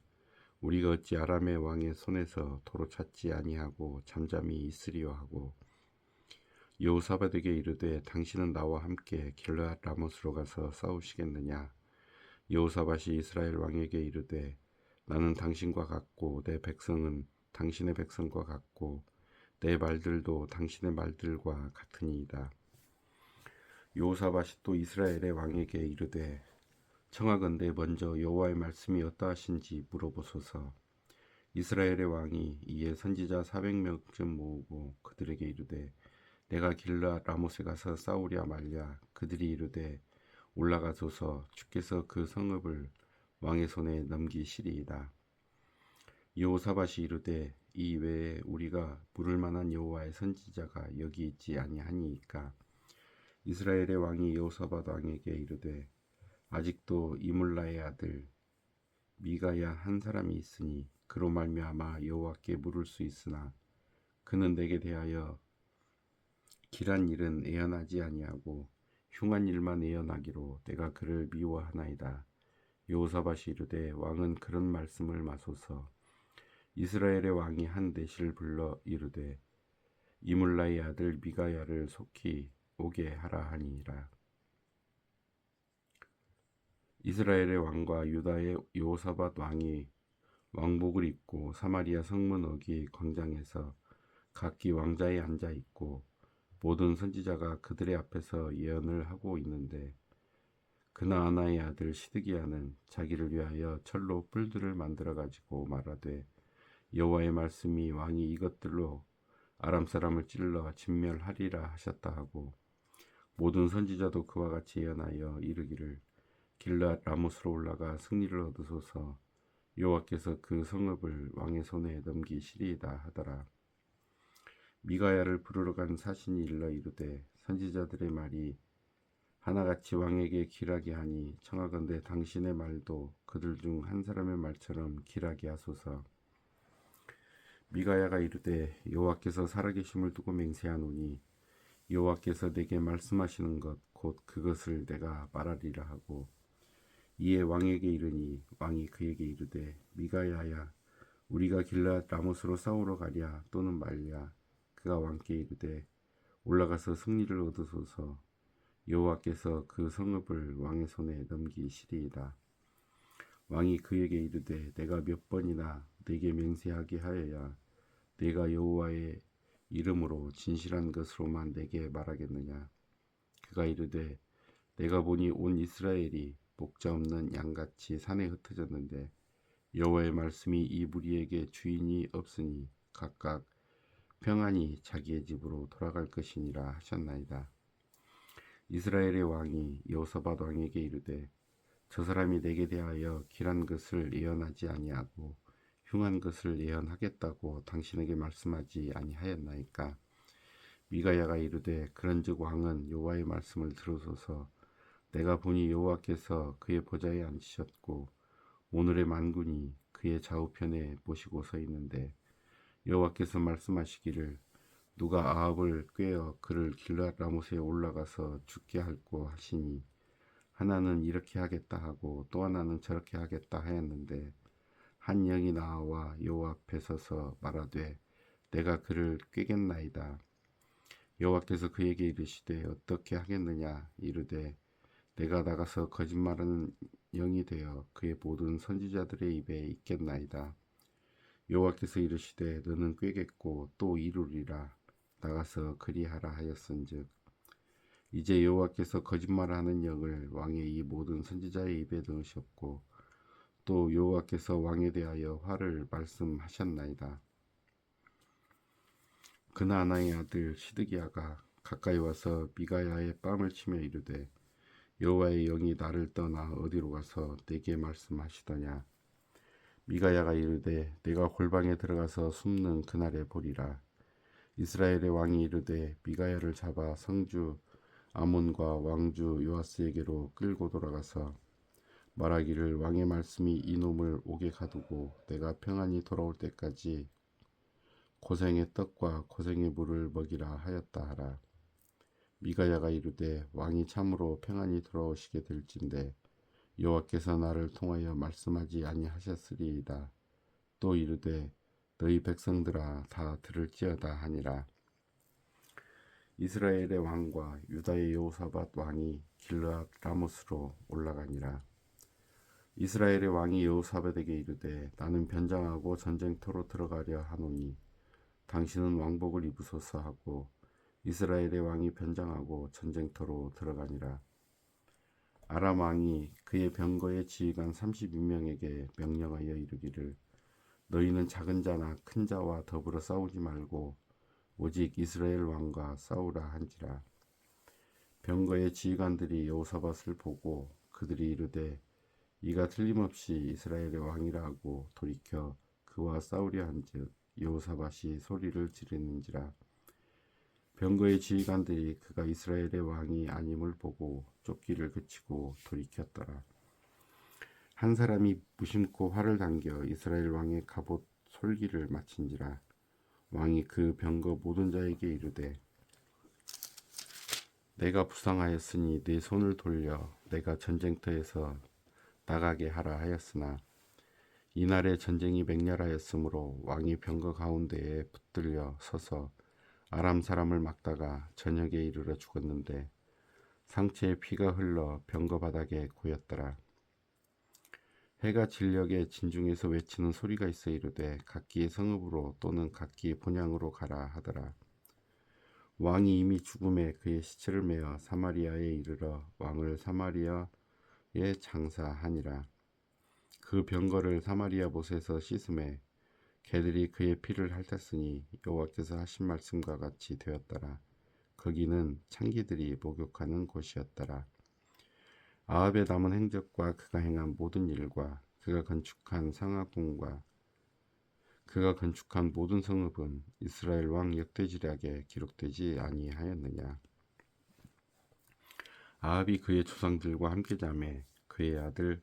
우리가 어찌 아람의 왕의 손에서 도로 찾지 아니하고 잠잠히 있으리요 하고 여호사밧에게 이르되 당신은 나와 함께 길르앗 라못으로 가서 싸우시겠느냐. 여호사밧이 이스라엘 왕에게 이르되 나는 당신과 같고 내 백성은 당신의 백성과 같고 내 말들도 당신의 말들과 같으니이다. 여호사밧이 또 이스라엘의 왕에게 이르되 청하건대 먼저 여호와의 말씀이 어떠하신지 물어보소서. 이스라엘의 왕이 이에 선지자 400명쯤 모으고 그들에게 이르되 내가 길르앗 라못에 가서 싸우랴 말랴. 그들이 이르되 올라가소서. 주께서 그 성읍을 왕의 손에 넘기시리이다. 여호사밧이 이르되 이 외에 우리가 물을 만한 여호와의 선지자가 여기 있지 아니하니이까. 이스라엘의 왕이 여호사밧 왕에게 이르되 아직도 이물라의 아들 미가야 한 사람이 있으니 그로 말미암아 여호와께 물을 수 있으나 그는 내게 대하여 길한 일은 애언하지 아니하고 흉한 일만 애언하기로 내가 그를 미워하나이다. 여호사밧이 이르되 왕은 그런 말씀을 마소서. 이스라엘의 왕이 한 내시를 불러 이르되 이물라의 아들 미가야를 속히 오게 하라 하니라. 이스라엘의 왕과 유다의 여호사밧 왕이 왕복을 입고 사마리아 성문 어귀 광장에서 각기 왕자에 앉아 있고 모든 선지자가 그들의 앞에서 예언을 하고 있는데 그나아나의 아들 시드기야는 자기를 위하여 철로 뿔들을 만들어 가지고 말하되 여호와의 말씀이 왕이 이것들로 아람 사람을 찔러 진멸하리라 하셨다 하고 모든 선지자도 그와 같이 예언하여 이르기를 길르앗 라못으로 올라가 승리를 얻으소서. 여호와께서 그 성읍을 왕의 손에 넘기시리이다 하더라. 미가야를 부르러 간 사신이 일러 이르되 선지자들의 말이 하나같이 왕에게 길하게 하니 청하건대 당신의 말도 그들 중 한 사람의 말처럼 길하게 하소서. 미가야가 이르되 여호와께서 살아계심을 두고 맹세하노니 여호와께서 내게 말씀하시는 것 곧 그것을 내가 말하리라 하고 이에 왕에게 이르니 왕이 그에게 이르되 미가야야 우리가 길앗 라못으로 싸우러 가랴 또는 말랴. 그가 왕께 이르되 올라가서 승리를 얻으소서. 여호와께서 그 성읍을 왕의 손에 넘기시리이다. 왕이 그에게 이르되 내가 몇 번이나 내게 맹세하게 하여야 내가 여호와의 이름으로 진실한 것으로만 내게 말하겠느냐. 그가 이르되 내가 보니 온 이스라엘이 목자 없는 양같이 산에 흩어졌는데 여호와의 말씀이 이 무리에게 주인이 없으니 각각 평안히 자기의 집으로 돌아갈 것이니라 하셨나이다. 이스라엘의 왕이 여호사밧 왕에게 이르되 저 사람이 내게 대하여 길한 것을 예언하지 아니하고 흉한 것을 예언하겠다고 당신에게 말씀하지 아니하였나이까. 미가야가 이르되 그런즉 왕은 여호와의 말씀을 들으소서. 내가 보니 여호와께서 그의 보좌에 앉으셨고 오늘의 만군이 그의 좌우편에 모시고 서 있는데 여호와께서 말씀하시기를 누가 아합을 꾀어 그를 길앗 라못에 올라가서 죽게 할고 하시니 하나는 이렇게 하겠다 하고 또 하나는 저렇게 하겠다 하였는데 한 영이 나와 여호와 앞에 서서 말하되 내가 그를 꾀겠나이다. 여호와께서 그에게 이르시되 어떻게 하겠느냐. 이르되 내가 나가서 거짓말하는 영이 되어 그의 모든 선지자들의 입에 있겠나이다. 여호와께서 이르시되 너는 꾀겠고 또 이루리라. 나가서 그리하라 하였은즉 이제 여호와께서 거짓말하는 영을 왕의 이 모든 선지자의 입에 넣으셨고 또 여호와께서 왕에 대하여 화를 말씀하셨나이다. 그나아나의 아들 시드기야가 가까이 와서 미가야의 뺨을 치며 이르되 여호와의 영이 나를 떠나 어디로 가서 내게 말씀하시더냐. 미가야가 이르되 내가 골방에 들어가서 숨는 그날에 보리라. 이스라엘의 왕이 이르되 미가야를 잡아 성주 아몬과 왕주 요아스에게로 끌고 돌아가서 말하기를 왕의 말씀이 이놈을 옥에 가두고 내가 평안히 돌아올 때까지 고생의 떡과 고생의 물을 먹이라 하였다 하라. 미가야가 이르되 왕이 참으로 평안히 돌아오시게 될진대 여호와께서 나를 통하여 말씀하지 아니하셨으리이다. 또 이르되 너희 백성들아 다 들을지어다 하니라. 이스라엘의 왕과 유다의 여호사밧 왕이 길르앗 라못으로 올라가니라. 이스라엘의 왕이 여호사밧에게 이르되 나는 변장하고 전쟁터로 들어가려 하노니 당신은 왕복을 입으소서 하고 이스라엘의 왕이 변장하고 전쟁터로 들어가니라. 아람 왕이 그의 병거의 지휘관 32명에게 명령하여 이르기를 너희는 작은 자나 큰 자와 더불어 싸우지 말고 오직 이스라엘 왕과 싸우라 한지라. 병거의 지휘관들이 여호사밧을 보고 그들이 이르되 이가 틀림없이 이스라엘의 왕이라 하고 돌이켜 그와 싸우려 한즉 여호사밧이 소리를 지르는지라. 병거의 지휘관들이 그가 이스라엘의 왕이 아님을 보고 쫓기를 그치고 돌이켰더라. 한 사람이 무심코 활을 당겨 이스라엘 왕의 갑옷 솔기를 마친지라. 왕이 그 병거 모든 자에게 이르되 내가 부상하였으니 네 손을 돌려 내가 전쟁터에서 나가게 하라 하였으나 이날에 전쟁이 맹렬하였으므로 왕이 병거 가운데에 붙들려 서서 아람 사람을 막다가 저녁에 이르러 죽었는데 상체에 피가 흘러 병거 바닥에 고였더라. 해가 진녘에 진중에서 외치는 소리가 있어 이르되 각기의 성읍으로 또는 각기 본향으로 가라 하더라. 왕이 이미 죽음에 그의 시체를 메어 사마리아에 이르러 왕을 사마리아에 장사하니라. 그 병거를 사마리아 못에서 씻음에 개들이 그의 피를 핥았으니 여호와께서 하신 말씀과 같이 되었더라. 거기는 창기들이 목욕하는 곳이었더라. 아합의 남은 행적과 그가 행한 모든 일과 그가 건축한 상하궁과 그가 건축한 모든 성읍은 이스라엘 왕 역대지략에 기록되지 아니하였느냐. 아합이 그의 조상들과 함께 자매 그의 아들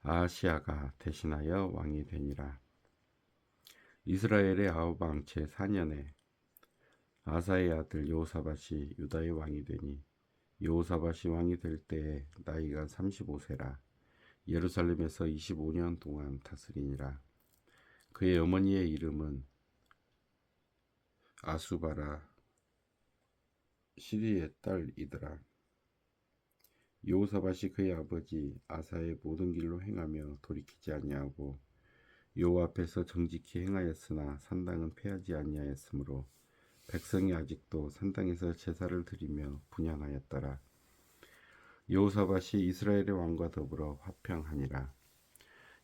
아하시아가 대신하여 왕이 되니라. 이스라엘의 아합 왕 제4년에 아사의 아들 여호사밧이 유다의 왕이 되니 여호사밧이 왕이 될 때에 나이가 35세라. 예루살렘에서 25년 동안 다스리니라. 그의 어머니의 이름은 아수바라 시리의 딸이더라. 여호사밧이 그의 아버지 아사의 모든 길로 행하며 돌이키지 아니하고 여호와 앞에서 정직히 행하였으나 산당은 패하지 아니하였으므로 백성이 아직도 산당에서 제사를 드리며 분향하였더라. 여호사밧이 이스라엘의 왕과 더불어 화평하니라.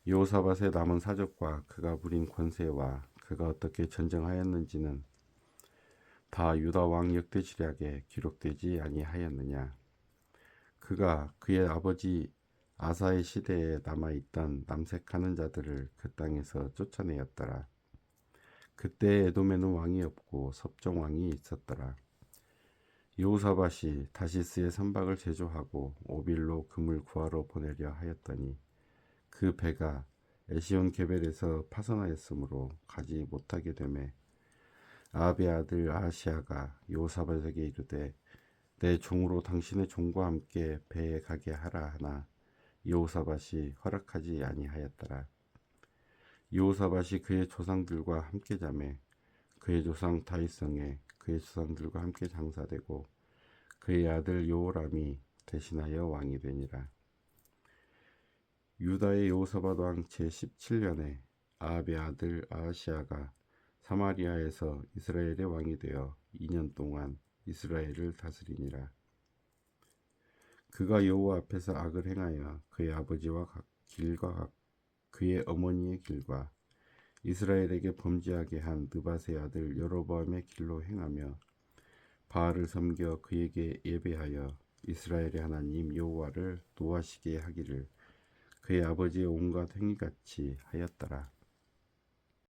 여호사밧의 남은 사적과 그가 부린 권세와 그가 어떻게 전쟁하였는지는 다 유다 왕 역대지략에 기록되지 아니하였느냐. 그가 그의 아버지 아사의 시대에 남아있던 남색하는 자들을 그 땅에서 쫓아내었더라. 그때 에돔에는 왕이 없고 섭정 왕이 있었더라. 여호사밧이 다시스에 선박을 제조하고 오빌로 금을 구하러 보내려 하였더니 그 배가 에시온 게벨에서 파선하였으므로 가지 못하게 되매 아합의 아들 아하시아가 여호사밧에게 이르되 내 종으로 당신의 종과 함께 배에 가게 하라 하나 여호사밧이 허락하지 아니하였더라. 여호사밧이 그의 조상들과 함께 자매 그의 조상 다윗성에 그의 조상들과 함께 장사되고 그의 아들 여호람이 대신하여 왕이 되니라. 유다의 여호사밧 왕 제17년에 아합의 아들 아하시아가 사마리아에서 이스라엘의 왕이 되어 2년 동안 이스라엘을 다스리니라. 그가 여호와 앞에서 악을 행하여 그의 아버지와 길과 그의 어머니의 길과 이스라엘에게 범죄하게 한 느밧의 아들 여로보암의 길로 행하며 바알을 섬겨 그에게 예배하여 이스라엘의 하나님 여호와를 노하시게 하기를 그의 아버지의 온갖 행위같이 하였더라.